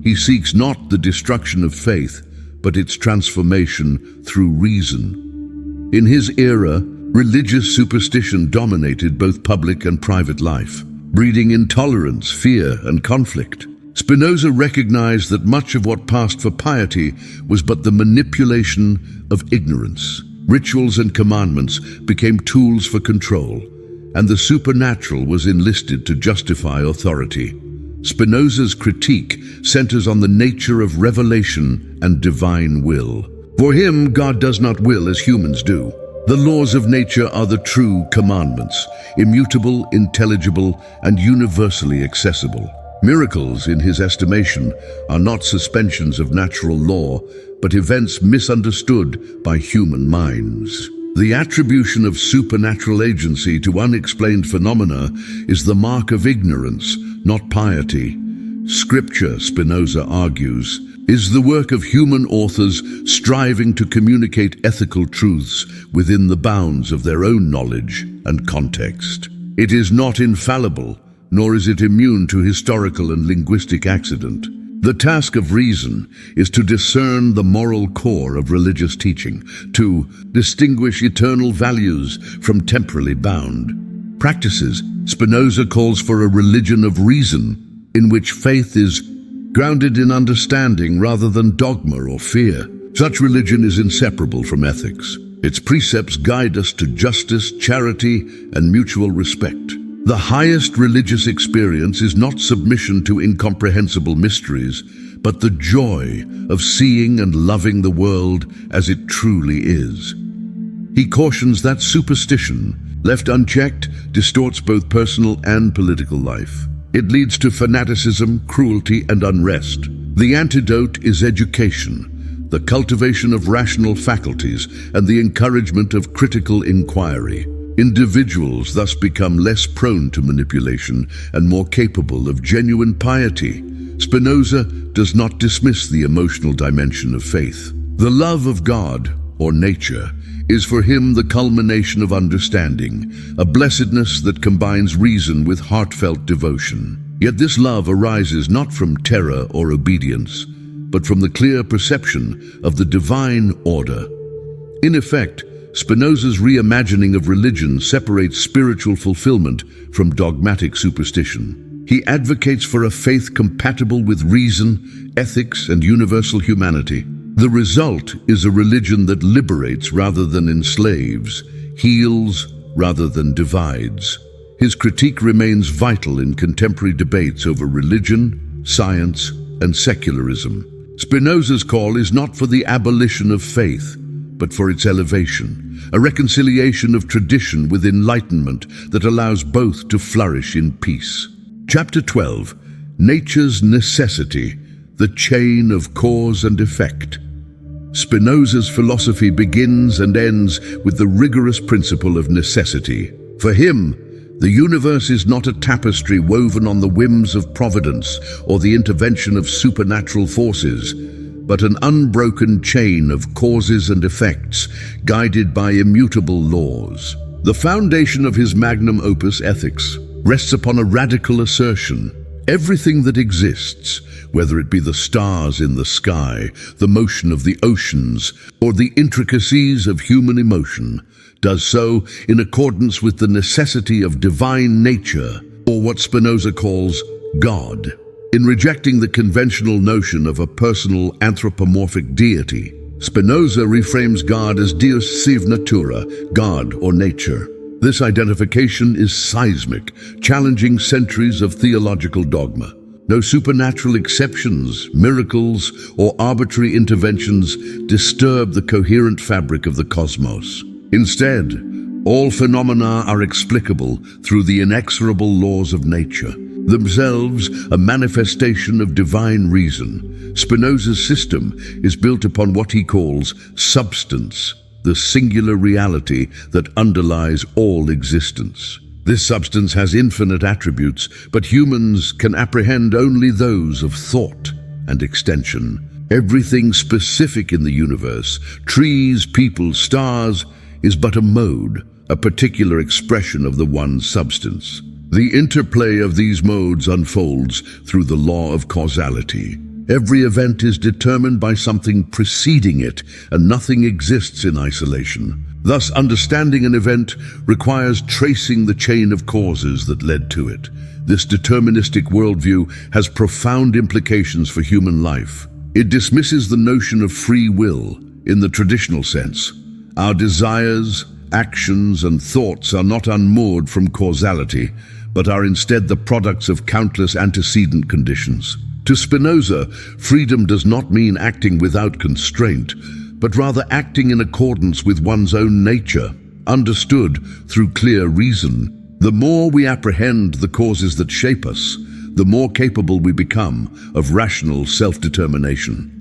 He seeks not the destruction of faith, but its transformation through reason. In his era, religious superstition dominated both public and private life, breeding intolerance, fear, and conflict. Spinoza recognized that much of what passed for piety was but the manipulation of ignorance. Rituals and commandments became tools for control, and the supernatural was enlisted to justify authority. Spinoza's critique centers on the nature of revelation and divine will. For him, God does not will as humans do. The laws of nature are the true commandments, immutable, intelligible, and universally accessible. Miracles, in his estimation, are not suspensions of natural law, but events misunderstood by human minds. The attribution of supernatural agency to unexplained phenomena is the mark of ignorance, not piety. Scripture, Spinoza argues, is the work of human authors striving to communicate ethical truths within the bounds of their own knowledge and context. It is not infallible, nor is it immune to historical and linguistic accident. The task of reason is to discern the moral core of religious teaching, to distinguish eternal values from temporally bound practices. Spinoza calls for a religion of reason, in which faith is grounded in understanding rather than dogma or fear. Such religion is inseparable from ethics. Its precepts guide us to justice, charity, and mutual respect. The highest religious experience is not submission to incomprehensible mysteries, but the joy of seeing and loving the world as it truly is. He cautions that superstition, left unchecked, distorts both personal and political life. It leads to fanaticism, cruelty, and unrest. The antidote is education, the cultivation of rational faculties, and the encouragement of critical inquiry. Individuals thus become less prone to manipulation and more capable of genuine piety. Spinoza does not dismiss the emotional dimension of faith. The love of God, or nature, is for him the culmination of understanding, a blessedness that combines reason with heartfelt devotion. Yet this love arises not from terror or obedience, but from the clear perception of the divine order. In effect, Spinoza's reimagining of religion separates spiritual fulfillment from dogmatic superstition. He advocates for a faith compatible with reason, ethics, and universal humanity. The result is a religion that liberates rather than enslaves, heals rather than divides. His critique remains vital in contemporary debates over religion, science, and secularism. Spinoza's call is not for the abolition of faith, but for its elevation, a reconciliation of tradition with enlightenment that allows both to flourish in peace. Chapter 12. Nature's Necessity, the Chain of Cause and Effect. Spinoza's philosophy begins and ends with the rigorous principle of necessity. For him, the universe is not a tapestry woven on the whims of providence or the intervention of supernatural forces, but an unbroken chain of causes and effects guided by immutable laws. The foundation of his magnum opus, Ethics, rests upon a radical assertion. Everything that exists, whether it be the stars in the sky, the motion of the oceans, or the intricacies of human emotion, does so in accordance with the necessity of divine nature, or what Spinoza calls God. In rejecting the conventional notion of a personal anthropomorphic deity, Spinoza reframes God as Deus sive natura, God or nature. This identification is seismic, challenging centuries of theological dogma. No supernatural exceptions, miracles, or arbitrary interventions disturb the coherent fabric of the cosmos. Instead, all phenomena are explicable through the inexorable laws of nature, themselves a manifestation of divine reason. Spinoza's system is built upon what he calls substance, the singular reality that underlies all existence. This substance has infinite attributes, but humans can apprehend only those of thought and extension. Everything specific in the universe, trees, people, stars, is but a mode, a particular expression of the one substance. The interplay of these modes unfolds through the law of causality. Every event is determined by something preceding it, and nothing exists in isolation. Thus, understanding an event requires tracing the chain of causes that led to it. This deterministic worldview has profound implications for human life. It dismisses the notion of free will in the traditional sense. Our desires, actions, and thoughts are not unmoored from causality, but are instead the products of countless antecedent conditions. To Spinoza, freedom does not mean acting without constraint, but rather acting in accordance with one's own nature, understood through clear reason. The more we apprehend the causes that shape us, the more capable we become of rational self-determination.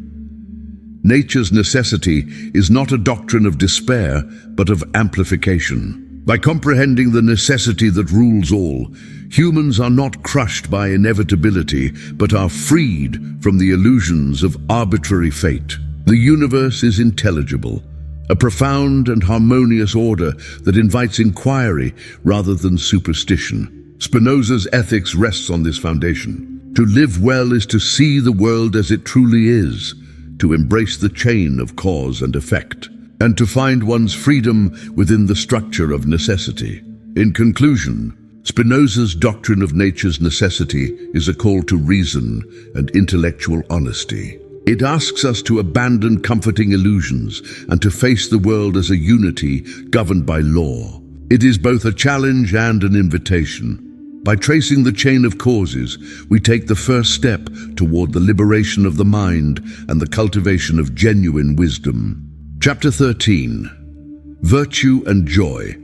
Nature's necessity is not a doctrine of despair, but of amplification. By comprehending the necessity that rules all, humans are not crushed by inevitability, but are freed from the illusions of arbitrary fate. The universe is intelligible, a profound and harmonious order that invites inquiry rather than superstition. Spinoza's ethics rests on this foundation. To live well is to see the world as it truly is, to embrace the chain of cause and effect, and to find one's freedom within the structure of necessity. In conclusion, Spinoza's doctrine of nature's necessity is a call to reason and intellectual honesty. It asks us to abandon comforting illusions and to face the world as a unity governed by law. It is both a challenge and an invitation. By tracing the chain of causes, we take the first step toward the liberation of the mind and the cultivation of genuine wisdom. Chapter 13. Virtue and Joy,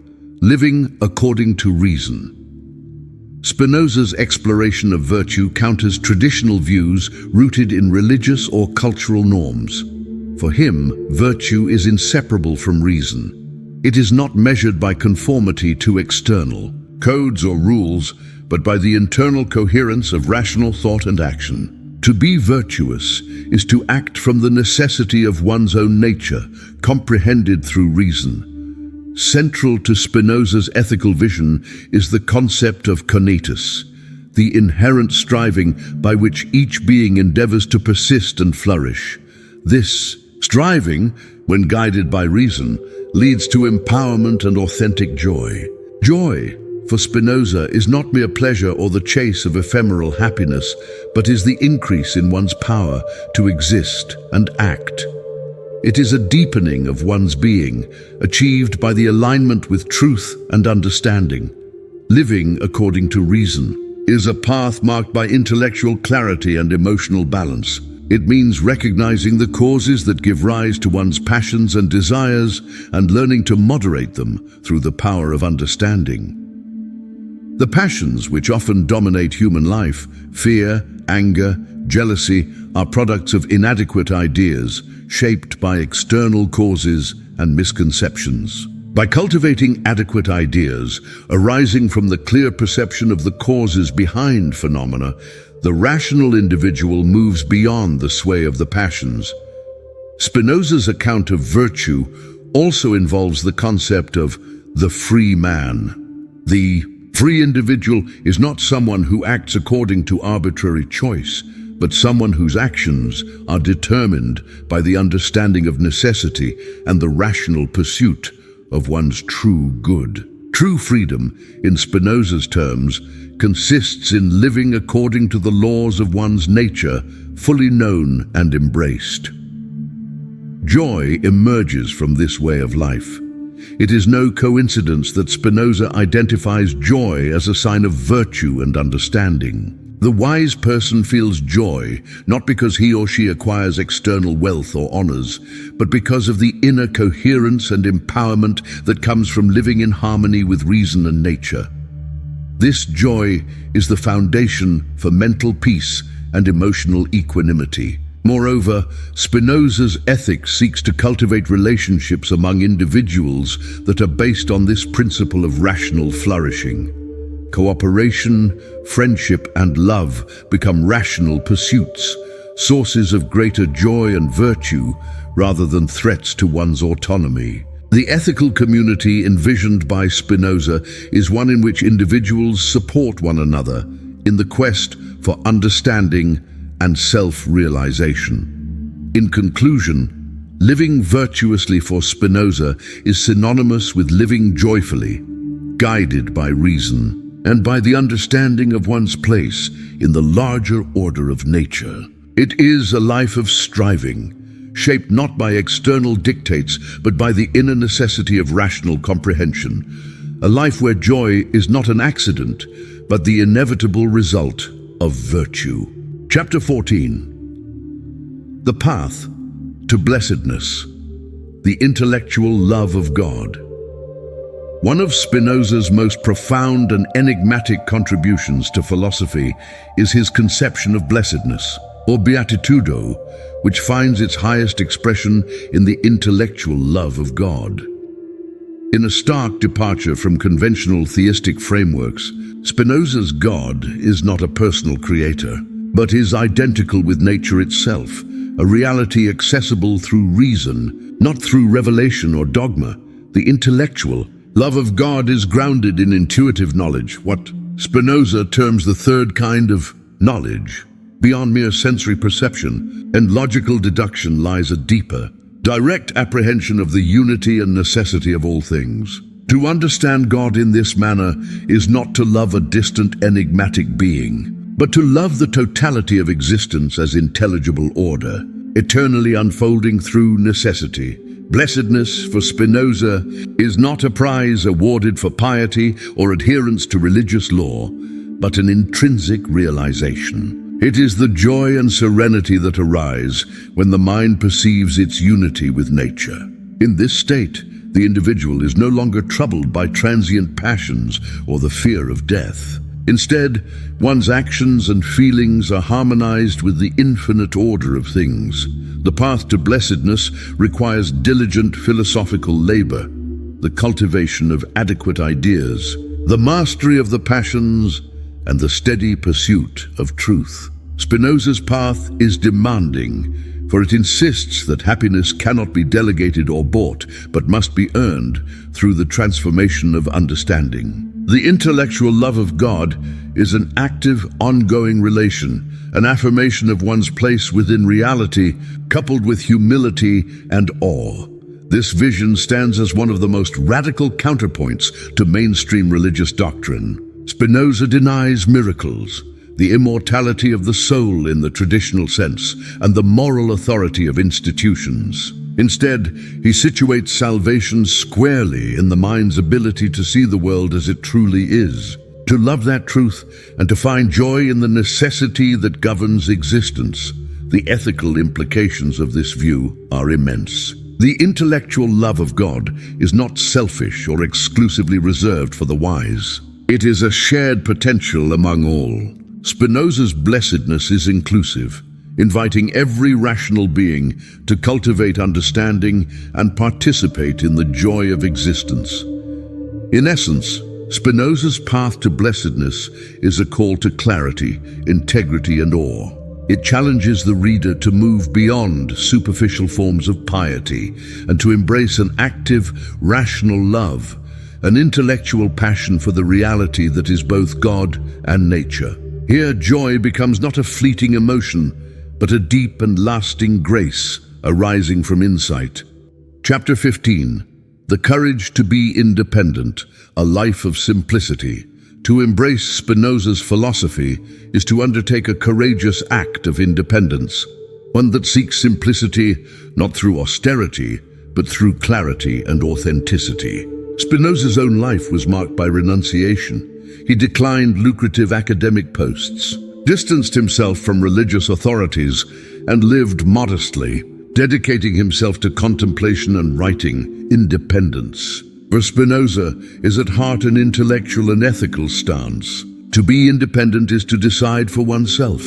Living According to Reason. Spinoza's exploration of virtue counters traditional views rooted in religious or cultural norms. For him, virtue is inseparable from reason. It is not measured by conformity to external codes or rules, but by the internal coherence of rational thought and action. To be virtuous is to act from the necessity of one's own nature, comprehended through reason. Central to Spinoza's ethical vision is the concept of conatus, the inherent striving by which each being endeavors to persist and flourish. This striving, when guided by reason, leads to empowerment and authentic joy. Joy, for Spinoza, is not mere pleasure or the chase of ephemeral happiness, but is the increase in one's power to exist and act. It is a deepening of one's being, achieved by the alignment with truth and understanding. Living according to reason is a path marked by intellectual clarity and emotional balance. It means recognizing the causes that give rise to one's passions and desires and learning to moderate them through the power of understanding. The passions which often dominate human life, fear, anger, jealousy, are products of inadequate ideas, shaped by external causes and misconceptions. By cultivating adequate ideas, arising from the clear perception of the causes behind phenomena, the rational individual moves beyond the sway of the passions. Spinoza's account of virtue also involves the concept of the free man. The free individual is not someone who acts according to arbitrary choice, but someone whose actions are determined by the understanding of necessity and the rational pursuit of one's true good. True freedom, in Spinoza's terms, consists in living according to the laws of one's nature, fully known and embraced. Joy emerges from this way of life. It is no coincidence that Spinoza identifies joy as a sign of virtue and understanding. The wise person feels joy, not because he or she acquires external wealth or honors, but because of the inner coherence and empowerment that comes from living in harmony with reason and nature. This joy is the foundation for mental peace and emotional equanimity. Moreover, Spinoza's ethic seeks to cultivate relationships among individuals that are based on this principle of rational flourishing. Cooperation, friendship, and love become rational pursuits, sources of greater joy and virtue, rather than threats to one's autonomy. The ethical community envisioned by Spinoza is one in which individuals support one another in the quest for understanding and self-realization. In conclusion, living virtuously for Spinoza is synonymous with living joyfully, guided by reason, and by the understanding of one's place in the larger order of nature. It is a life of striving, shaped not by external dictates, but by the inner necessity of rational comprehension. A life where joy is not an accident, but the inevitable result of virtue. Chapter 14. The Path to Blessedness, the Intellectual Love of God. One of Spinoza's most profound and enigmatic contributions to philosophy is his conception of blessedness, or beatitudo, which finds its highest expression in the intellectual love of God. In a stark departure from conventional theistic frameworks, Spinoza's God is not a personal creator, but is identical with nature itself, a reality accessible through reason, not through revelation or dogma. The intellectual love of God is grounded in intuitive knowledge, what Spinoza terms the third kind of knowledge. Beyond mere sensory perception and logical deduction lies a deeper, direct apprehension of the unity and necessity of all things. To understand God in this manner is not to love a distant, enigmatic being, but to love the totality of existence as intelligible order, eternally unfolding through necessity. Blessedness, for Spinoza, is not a prize awarded for piety or adherence to religious law, but an intrinsic realization. It is the joy and serenity that arise when the mind perceives its unity with nature. In this state, the individual is no longer troubled by transient passions or the fear of death. Instead, one's actions and feelings are harmonized with the infinite order of things. The path to blessedness requires diligent philosophical labor, the cultivation of adequate ideas, the mastery of the passions, and the steady pursuit of truth. Spinoza's path is demanding, for it insists that happiness cannot be delegated or bought, but must be earned through the transformation of understanding. The intellectual love of God is an active, ongoing relation, an affirmation of one's place within reality, coupled with humility and awe. This vision stands as one of the most radical counterpoints to mainstream religious doctrine. Spinoza denies miracles, the immortality of the soul in the traditional sense, and the moral authority of institutions. Instead, he situates salvation squarely in the mind's ability to see the world as it truly is, to love that truth, and to find joy in the necessity that governs existence. The ethical implications of this view are immense. The intellectual love of God is not selfish or exclusively reserved for the wise. It is a shared potential among all. Spinoza's blessedness is inclusive, inviting every rational being to cultivate understanding and participate in the joy of existence. In essence, Spinoza's path to blessedness is a call to clarity, integrity, and awe. It challenges the reader to move beyond superficial forms of piety and to embrace an active, rational love, an intellectual passion for the reality that is both God and nature. Here, joy becomes not a fleeting emotion, but a deep and lasting grace arising from insight. Chapter 15. The Courage to be Independent, a Life of Simplicity. To embrace Spinoza's philosophy is to undertake a courageous act of independence, one that seeks simplicity not through austerity, but through clarity and authenticity. Spinoza's own life was marked by renunciation. He declined lucrative academic posts, distanced himself from religious authorities, and lived modestly, dedicating himself to contemplation and writing independence. For Spinoza is at heart an intellectual and ethical stance. To be independent is to decide for oneself,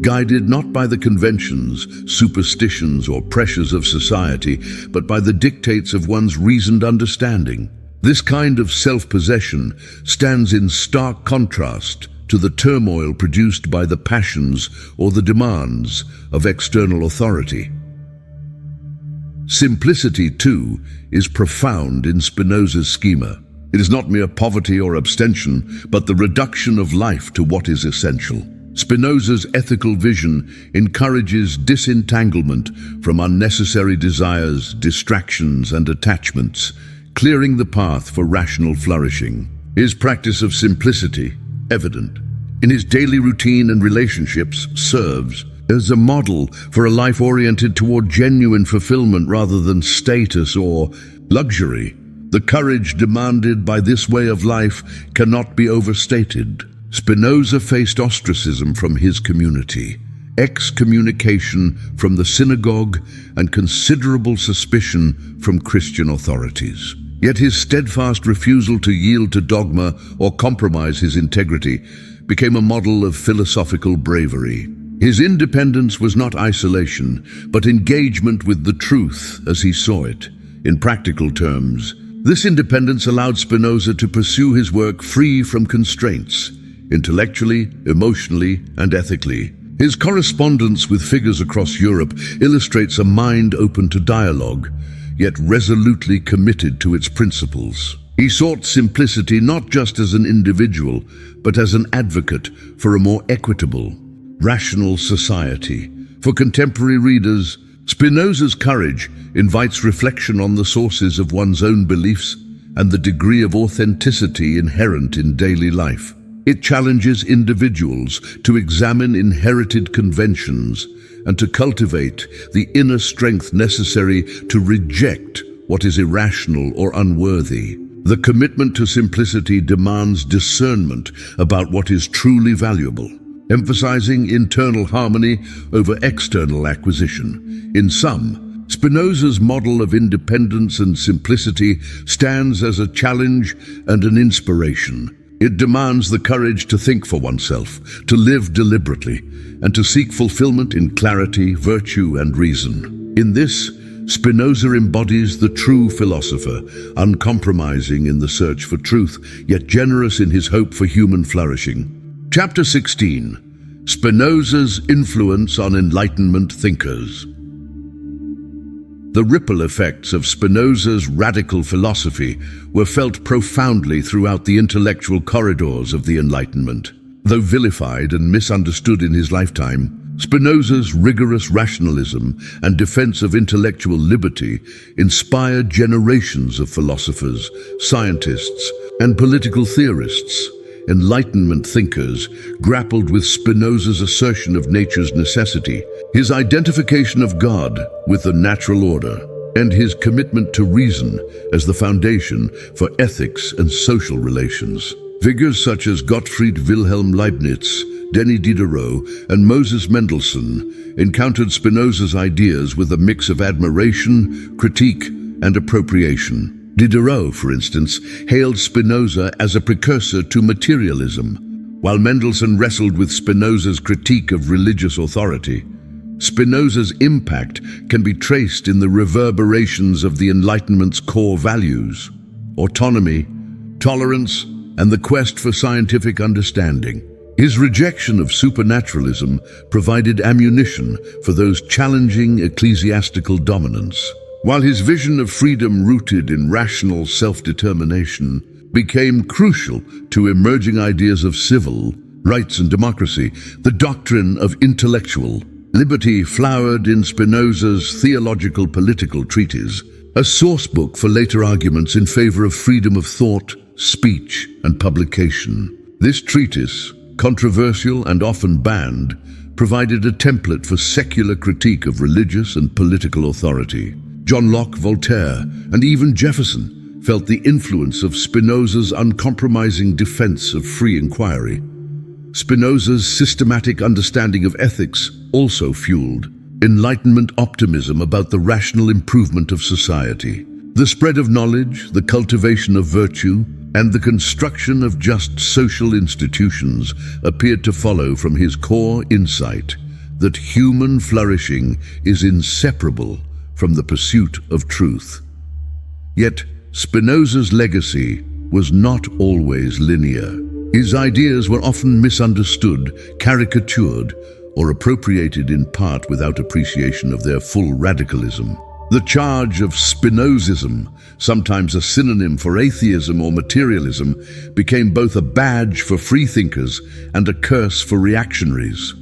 guided not by the conventions, superstitions, or pressures of society, but by the dictates of one's reasoned understanding. This kind of self-possession stands in stark contrast to the turmoil produced by the passions or the demands of external authority. Simplicity, too, is profound in Spinoza's schema. It is not mere poverty or abstention, but the reduction of life to what is essential. Spinoza's ethical vision encourages disentanglement from unnecessary desires, distractions, and attachments, clearing the path for rational flourishing. His practice of simplicity, evident in his daily routine and relationships, serves as a model for a life oriented toward genuine fulfillment rather than status or luxury. The courage demanded by this way of life cannot be overstated. Spinoza faced ostracism from his community, excommunication from the synagogue, and considerable suspicion from Christian authorities. Yet his steadfast refusal to yield to dogma or compromise his integrity became a model of philosophical bravery. His independence was not isolation, but engagement with the truth as he saw it. In practical terms, this independence allowed Spinoza to pursue his work free from constraints, intellectually, emotionally, and ethically. His correspondence with figures across Europe illustrates a mind open to dialogue, yet resolutely committed to its principles. He sought simplicity not just as an individual, but as an advocate for a more equitable, rational society. For contemporary readers, Spinoza's courage invites reflection on the sources of one's own beliefs and the degree of authenticity inherent in daily life. It challenges individuals to examine inherited conventions and to cultivate the inner strength necessary to reject what is irrational or unworthy. The commitment to simplicity demands discernment about what is truly valuable, emphasizing internal harmony over external acquisition. In sum, Spinoza's model of independence and simplicity stands as a challenge and an inspiration. It demands the courage to think for oneself, to live deliberately, and to seek fulfillment in clarity, virtue, and reason. In this, Spinoza embodies the true philosopher, uncompromising in the search for truth, yet generous in his hope for human flourishing. Chapter 16. Spinoza's Influence on Enlightenment Thinkers. The ripple effects of Spinoza's radical philosophy were felt profoundly throughout the intellectual corridors of the Enlightenment. Though vilified and misunderstood in his lifetime, Spinoza's rigorous rationalism and defense of intellectual liberty inspired generations of philosophers, scientists, and political theorists. Enlightenment thinkers grappled with Spinoza's assertion of nature's necessity, his identification of God with the natural order, and his commitment to reason as the foundation for ethics and social relations. Figures such as Gottfried Wilhelm Leibniz, Denis Diderot, and Moses Mendelssohn encountered Spinoza's ideas with a mix of admiration, critique, and appropriation. Diderot, for instance, hailed Spinoza as a precursor to materialism, while Mendelssohn wrestled with Spinoza's critique of religious authority. Spinoza's impact can be traced in the reverberations of the Enlightenment's core values: autonomy, tolerance, and the quest for scientific understanding. His rejection of supernaturalism provided ammunition for those challenging ecclesiastical dominance, while his vision of freedom rooted in rational self-determination became crucial to emerging ideas of civil rights and democracy. The doctrine of intellectual liberty flowered in Spinoza's theological political treatise, a sourcebook for later arguments in favor of freedom of thought, speech, and publication. This treatise, controversial and often banned, provided a template for secular critique of religious and political authority. John Locke, Voltaire, and even Jefferson felt the influence of Spinoza's uncompromising defense of free inquiry. Spinoza's systematic understanding of ethics also fueled Enlightenment optimism about the rational improvement of society. The spread of knowledge, the cultivation of virtue, and the construction of just social institutions appeared to follow from his core insight that human flourishing is inseparable from the pursuit of truth. Yet, Spinoza's legacy was not always linear. His ideas were often misunderstood, caricatured, or appropriated in part without appreciation of their full radicalism. The charge of Spinozism, sometimes a synonym for atheism or materialism, became both a badge for freethinkers and a curse for reactionaries.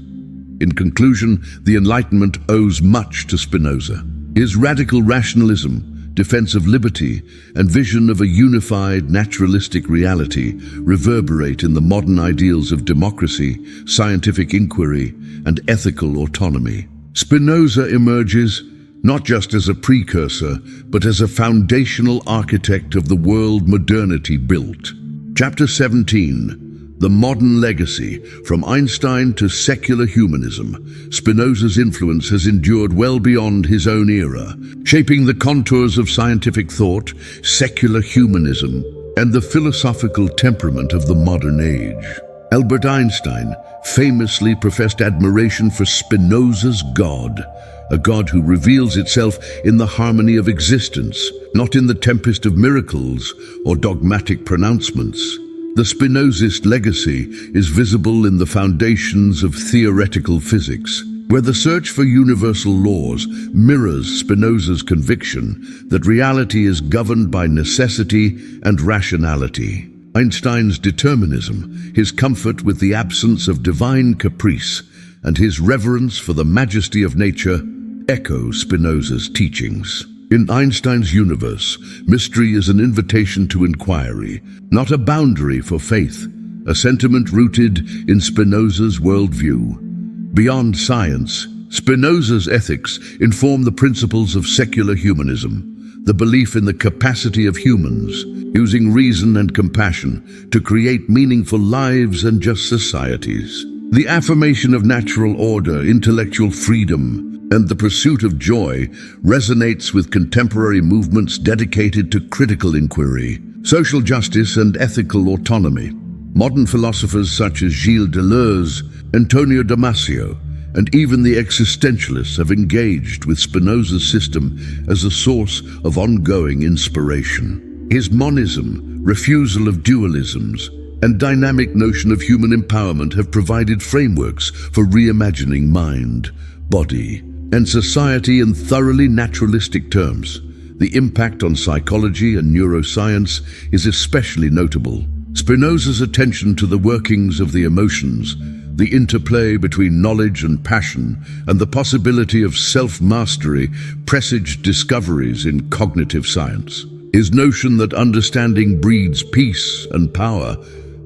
In conclusion, the Enlightenment owes much to Spinoza. His radical rationalism, defense of liberty, and vision of a unified, naturalistic reality reverberate in the modern ideals of democracy, scientific inquiry, and ethical autonomy. Spinoza emerges not just as a precursor, but as a foundational architect of the world modernity built. Chapter 17. The Modern Legacy. From Einstein to secular humanism, Spinoza's influence has endured well beyond his own era, shaping the contours of scientific thought, secular humanism, and the philosophical temperament of the modern age. Albert Einstein famously professed admiration for Spinoza's God, a God who reveals itself in the harmony of existence, not in the tempest of miracles or dogmatic pronouncements. The Spinozist legacy is visible in the foundations of theoretical physics, where the search for universal laws mirrors Spinoza's conviction that reality is governed by necessity and rationality. Einstein's determinism, his comfort with the absence of divine caprice, and his reverence for the majesty of nature echo Spinoza's teachings. In Einstein's universe, mystery is an invitation to inquiry, not a boundary for faith, a sentiment rooted in Spinoza's worldview. Beyond science, Spinoza's ethics inform the principles of secular humanism, the belief in the capacity of humans, using reason and compassion to create meaningful lives and just societies. The affirmation of natural order, intellectual freedom, and the pursuit of joy resonates with contemporary movements dedicated to critical inquiry, social justice, and ethical autonomy. Modern philosophers such as Gilles Deleuze, Antonio Damasio, and even the existentialists have engaged with Spinoza's system as a source of ongoing inspiration. His monism, refusal of dualisms, and dynamic notion of human empowerment have provided frameworks for reimagining mind, body, and society in thoroughly naturalistic terms. The impact on psychology and neuroscience is especially notable. Spinoza's attention to the workings of the emotions, the interplay between knowledge and passion, and the possibility of self-mastery presaged discoveries in cognitive science. His notion that understanding breeds peace and power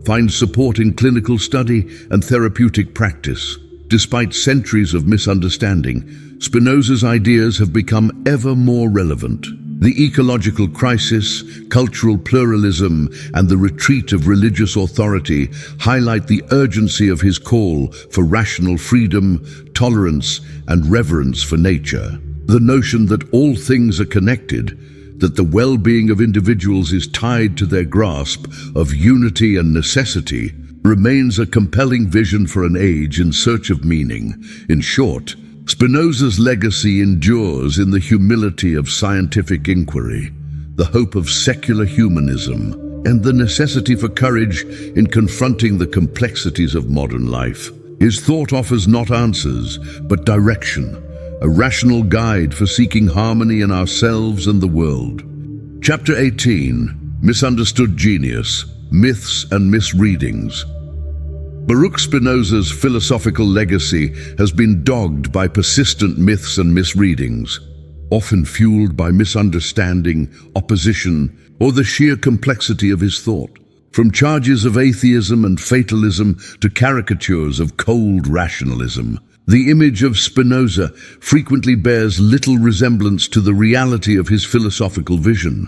finds support in clinical study and therapeutic practice. Despite centuries of misunderstanding, Spinoza's ideas have become ever more relevant. The ecological crisis, cultural pluralism, and the retreat of religious authority highlight the urgency of his call for rational freedom, tolerance, and reverence for nature. The notion that all things are connected, that the well-being of individuals is tied to their grasp of unity and necessity, remains a compelling vision for an age in search of meaning. In short, Spinoza's legacy endures in the humility of scientific inquiry, the hope of secular humanism, and the necessity for courage in confronting the complexities of modern life. His thought offers not answers, but direction, a rational guide for seeking harmony in ourselves and the world. Chapter 18. Misunderstood Genius, Myths and Misreadings. Baruch Spinoza's philosophical legacy has been dogged by persistent myths and misreadings, often fueled by misunderstanding, opposition, or the sheer complexity of his thought. From charges of atheism and fatalism to caricatures of cold rationalism, the image of Spinoza frequently bears little resemblance to the reality of his philosophical vision.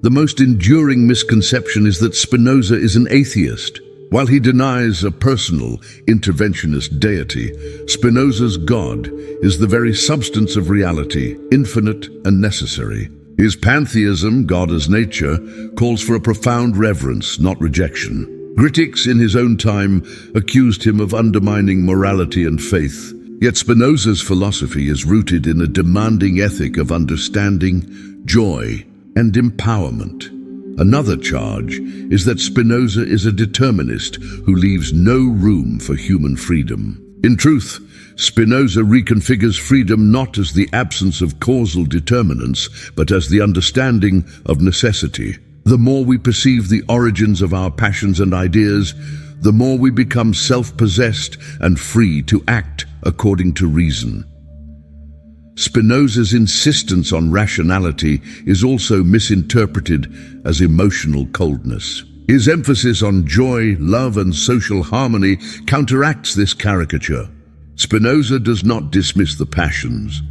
The most enduring misconception is that Spinoza is an atheist, While he denies a personal, interventionist deity, Spinoza's God is the very substance of reality, infinite and necessary. His pantheism, God as nature, calls for a profound reverence, not rejection. Critics in his own time accused him of undermining morality and faith. Yet Spinoza's philosophy is rooted in a demanding ethic of understanding, joy, and empowerment. Another charge is that Spinoza is a determinist who leaves no room for human freedom. In truth, Spinoza reconfigures freedom not as the absence of causal determinants, but as the understanding of necessity. The more we perceive the origins of our passions and ideas, the more we become self-possessed and free to act according to reason. Spinoza's insistence on rationality is also misinterpreted as emotional coldness. His emphasis on joy, love, and social harmony counteracts this caricature. Spinoza does not dismiss the passions.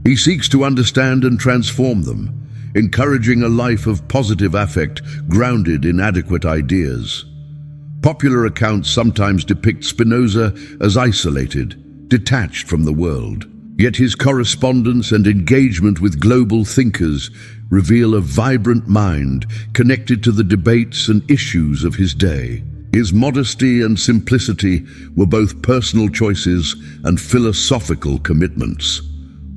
He seeks to understand and transform them, encouraging a life of positive affect grounded in adequate ideas. Popular accounts sometimes depict Spinoza as isolated, detached from the world. Yet his correspondence and engagement with global thinkers reveal a vibrant mind connected to the debates and issues of his day. His modesty and simplicity were both personal choices and philosophical commitments.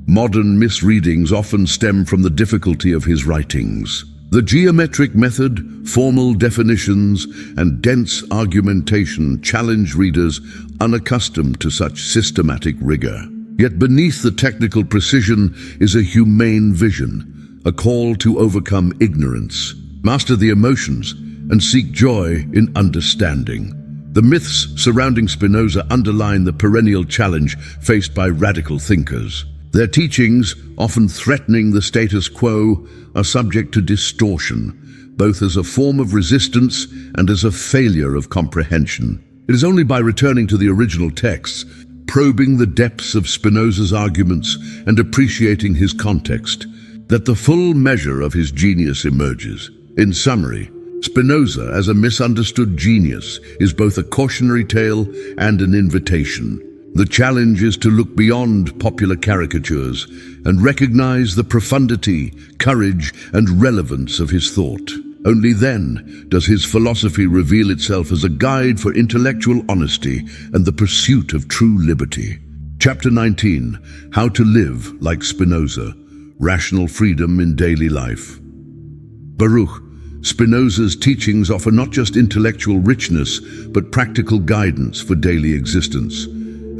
Modern misreadings often stem from the difficulty of his writings. The geometric method, formal definitions, and dense argumentation challenge readers unaccustomed to such systematic rigor. Yet beneath the technical precision is a humane vision, a call to overcome ignorance, master the emotions, and seek joy in understanding. The myths surrounding Spinoza underline the perennial challenge faced by radical thinkers. Their teachings, often threatening the status quo, are subject to distortion, both as a form of resistance and as a failure of comprehension. It is only by returning to the original texts, probing the depths of Spinoza's arguments and appreciating his context, that the full measure of his genius emerges. In summary, Spinoza, as a misunderstood genius, is both a cautionary tale and an invitation. The challenge is to look beyond popular caricatures and recognize the profundity, courage, and relevance of his thought. Only then does his philosophy reveal itself as a guide for intellectual honesty and the pursuit of true liberty. Chapter 19, How to Live Like Spinoza, Rational Freedom in Daily Life. Baruch, Spinoza's teachings offer not just intellectual richness, but practical guidance for daily existence.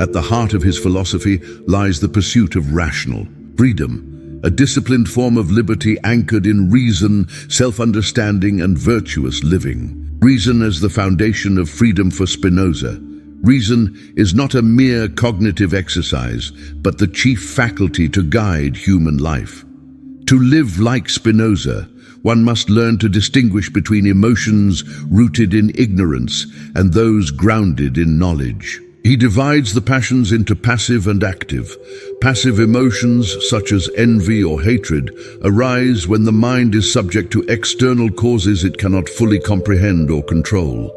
At the heart of his philosophy lies the pursuit of rational freedom, a disciplined form of liberty anchored in reason, self-understanding, and virtuous living. Reason as the foundation of freedom for Spinoza. Reason is not a mere cognitive exercise, but the chief faculty to guide human life. To live like Spinoza, one must learn to distinguish between emotions rooted in ignorance and those grounded in knowledge. He divides the passions into passive and active. Passive emotions, such as envy or hatred, arise when the mind is subject to external causes it cannot fully comprehend or control.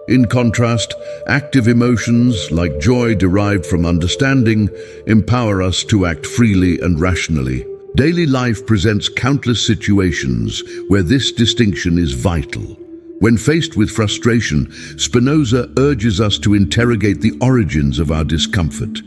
In contrast, active emotions, like joy derived from understanding, empower us to act freely and rationally. Daily life presents countless situations where this distinction is vital. When faced with frustration, Spinoza urges us to interrogate the origins of our discomfort.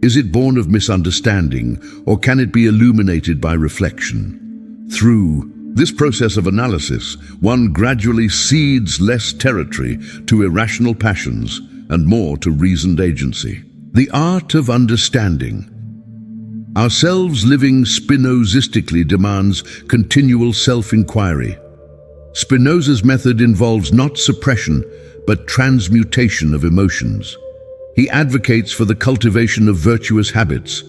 Is it born of misunderstanding, or can it be illuminated by reflection? Through this process of analysis, one gradually cedes less territory to irrational passions and more to reasoned agency. The art of understanding. Ourselves living Spinozistically demands continual self-inquiry. Spinoza's method involves not suppression, but transmutation of emotions. He advocates for the cultivation of virtuous habits,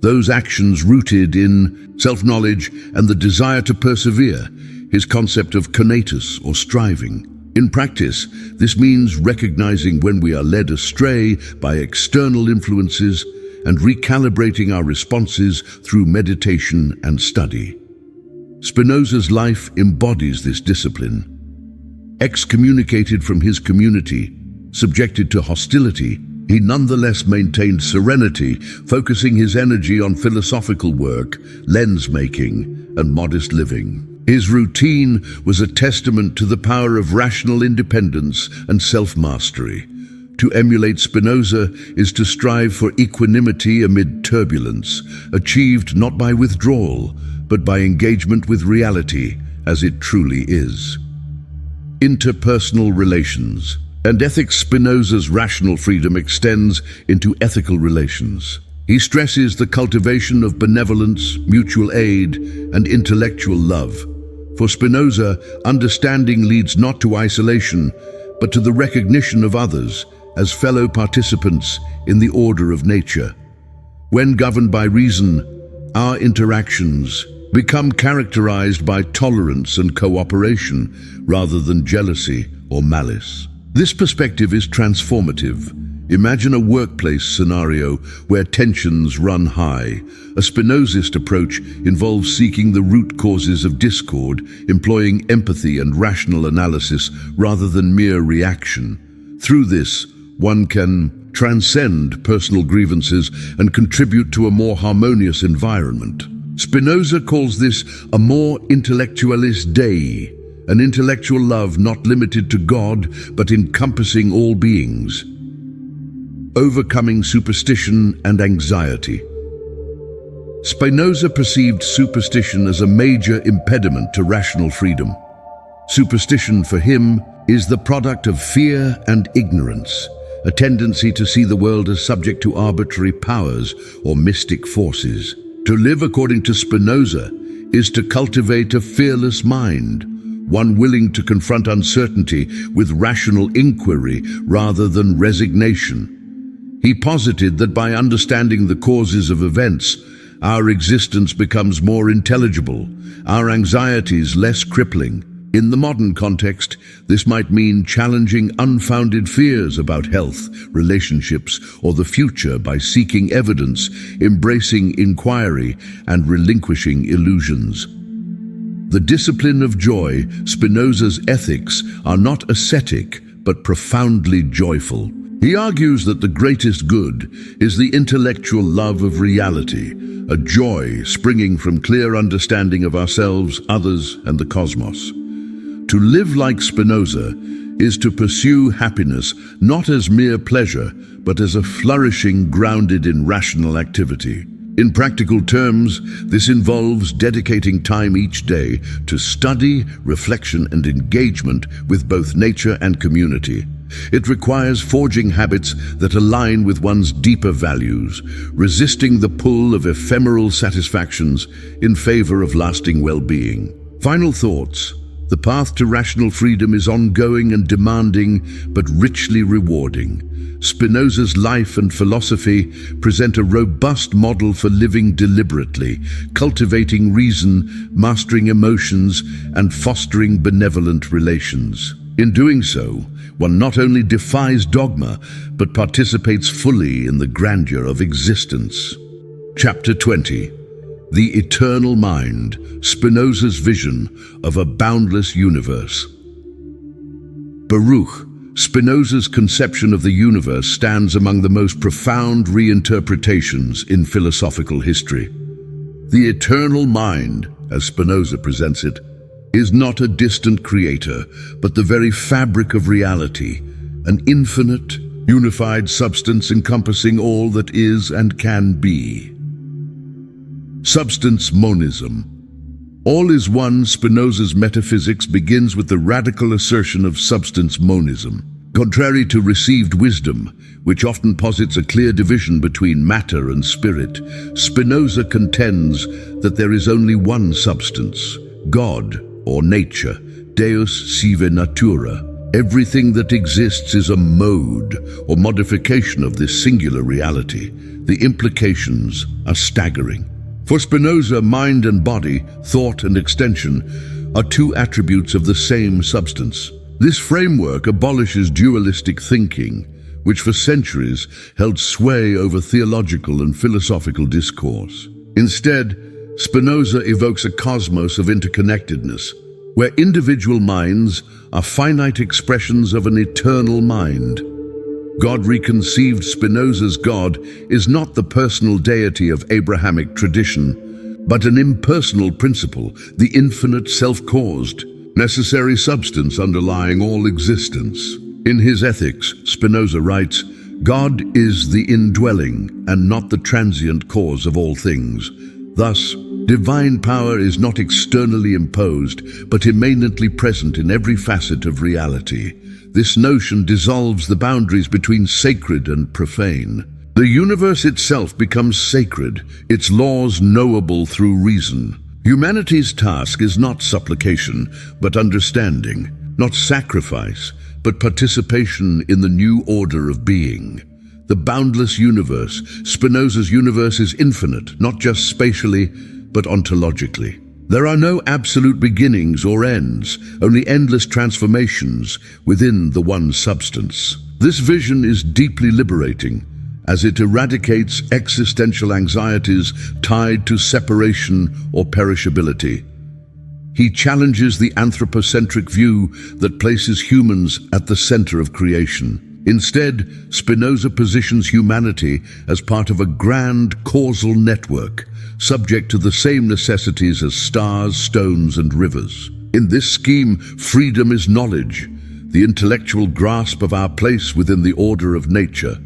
those actions rooted in self-knowledge and the desire to persevere, his concept of conatus or striving. In practice, this means recognizing when we are led astray by external influences and recalibrating our responses through meditation and study. Spinoza's life embodies this discipline. Excommunicated from his community, Subjected to hostility, he nonetheless maintained serenity, focusing his energy on philosophical work, lens-making, and modest living. His routine was a testament to the power of rational independence and self-mastery. To emulate Spinoza is to strive for equanimity amid turbulence, achieved not by withdrawal, but by engagement with reality as it truly is. Interpersonal relations. And ethics. Spinoza's rational freedom extends into ethical relations. He stresses the cultivation of benevolence, mutual aid, and intellectual love. For Spinoza, understanding leads not to isolation, but to the recognition of others as fellow participants in the order of nature. When governed by reason, our interactions become characterized by tolerance and cooperation rather than jealousy or malice. This perspective is transformative. Imagine a workplace scenario where tensions run high. A Spinozist approach involves seeking the root causes of discord, employing empathy and rational analysis rather than mere reaction. Through this, one can transcend personal grievances and contribute to a more harmonious environment. Spinoza calls this a more intellectualis Dei, an intellectual love not limited to God but encompassing all beings. Overcoming superstition and anxiety. Spinoza perceived superstition as a major impediment to rational freedom. Superstition for him is the product of fear and ignorance, a tendency to see the world as subject to arbitrary powers or mystic forces. To live according to Spinoza is to cultivate a fearless mind, one willing to confront uncertainty with rational inquiry rather than resignation. He posited that by understanding the causes of events, our existence becomes more intelligible, our anxieties less crippling. In the modern context, this might mean challenging unfounded fears about health, relationships, or the future by seeking evidence, embracing inquiry, and relinquishing illusions. The discipline of joy, Spinoza's ethics, are not ascetic, but profoundly joyful. He argues that the greatest good is the intellectual love of reality, a joy springing from clear understanding of ourselves, others, and the cosmos. To live like Spinoza is to pursue happiness not as mere pleasure, but as a flourishing grounded in rational activity. In practical terms, this involves dedicating time each day to study, reflection, and engagement with both nature and community. It requires forging habits that align with one's deeper values, resisting the pull of ephemeral satisfactions in favor of lasting well-being. Final thoughts. The path to rational freedom is ongoing and demanding, but richly rewarding. Spinoza's life and philosophy present a robust model for living deliberately, cultivating reason, mastering emotions, and fostering benevolent relations. In doing so, one not only defies dogma, but participates fully in the grandeur of existence. Chapter 20. The Eternal Mind, Spinoza's vision of a boundless universe. Baruch Spinoza's conception of the universe stands among the most profound reinterpretations in philosophical history. The eternal mind, as Spinoza presents it, is not a distant creator, but the very fabric of reality, an infinite, unified substance encompassing all that is and can be. Substance monism. All is one. Spinoza's metaphysics begins with the radical assertion of substance monism. Contrary to received wisdom, which often posits a clear division between matter and spirit, Spinoza contends that there is only one substance, God or nature, Deus sive natura. Everything that exists is a mode or modification of this singular reality. The implications are staggering. For Spinoza, mind and body, thought and extension, are two attributes of the same substance. This framework abolishes dualistic thinking, which for centuries held sway over theological and philosophical discourse. Instead, Spinoza evokes a cosmos of interconnectedness, where individual minds are finite expressions of an eternal mind. God-reconceived Spinoza's God is not the personal deity of Abrahamic tradition, but an impersonal principle, the infinite self-caused, necessary substance underlying all existence. In his Ethics, Spinoza writes, God is the indwelling and not the transient cause of all things. Thus, divine power is not externally imposed, but immanently present in every facet of reality. This notion dissolves the boundaries between sacred and profane. The universe itself becomes sacred, its laws knowable through reason. Humanity's task is not supplication, but understanding, not sacrifice, but participation in the new order of being. The boundless universe, Spinoza's universe, is infinite, not just spatially, but ontologically. There are no absolute beginnings or ends, only endless transformations within the one substance. This vision is deeply liberating, as it eradicates existential anxieties tied to separation or perishability. He challenges the anthropocentric view that places humans at the center of creation. Instead, Spinoza positions humanity as part of a grand causal network, subject to the same necessities as stars, stones, and rivers. In this scheme, freedom is knowledge, the intellectual grasp of our place within the order of nature.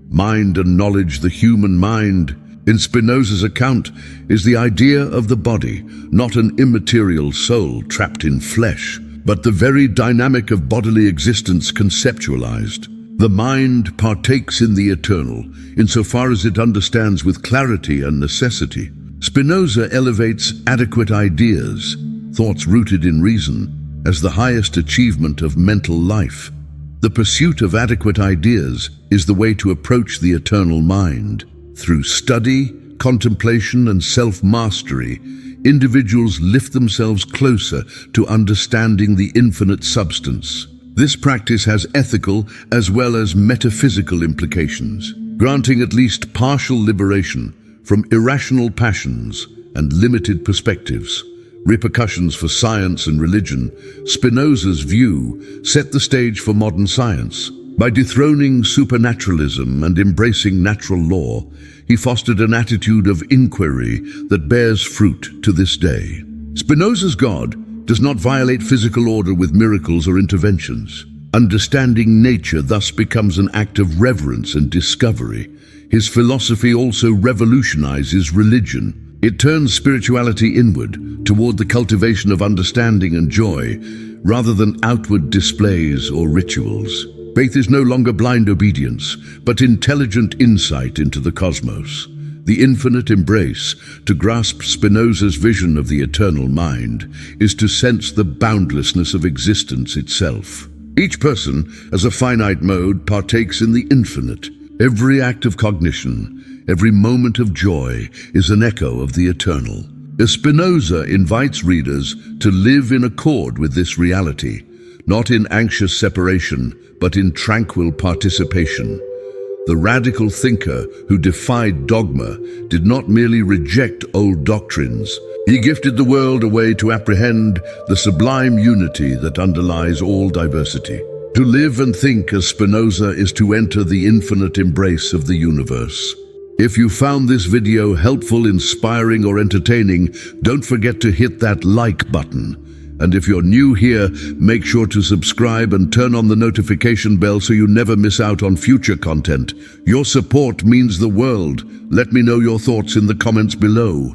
Mind and knowledge, the human mind, in Spinoza's account, is the idea of the body, not an immaterial soul trapped in flesh, but the very dynamic of bodily existence conceptualized. The mind partakes in the eternal, insofar as it understands with clarity and necessity. Spinoza elevates adequate ideas, thoughts rooted in reason, as the highest achievement of mental life. The pursuit of adequate ideas is the way to approach the eternal mind. Through study, contemplation, and self-mastery, individuals lift themselves closer to understanding the infinite substance. This practice has ethical as well as metaphysical implications, granting at least partial liberation from irrational passions and limited perspectives. Repercussions for science and religion. Spinoza's view set the stage for modern science. By dethroning supernaturalism and embracing natural law, he fostered an attitude of inquiry that bears fruit to this day. Spinoza's God does not violate physical order with miracles or interventions. Understanding nature thus becomes an act of reverence and discovery. His philosophy also revolutionizes religion. It turns spirituality inward, toward the cultivation of understanding and joy, rather than outward displays or rituals. Faith is no longer blind obedience, but intelligent insight into the cosmos. The infinite embrace, to grasp Spinoza's vision of the eternal mind, is to sense the boundlessness of existence itself. Each person, as a finite mode, partakes in the infinite. Every act of cognition, every moment of joy, is an echo of the eternal. Spinoza invites readers to live in accord with this reality, not in anxious separation, but in tranquil participation. The radical thinker who defied dogma did not merely reject old doctrines. He gifted the world a way to apprehend the sublime unity that underlies all diversity. To live and think as Spinoza is to enter the infinite embrace of the universe. If you found this video helpful, inspiring, or entertaining, don't forget to hit that like button. And if you're new here, make sure to subscribe and turn on the notification bell so you never miss out on future content. Your support means the world. Let me know your thoughts in the comments below.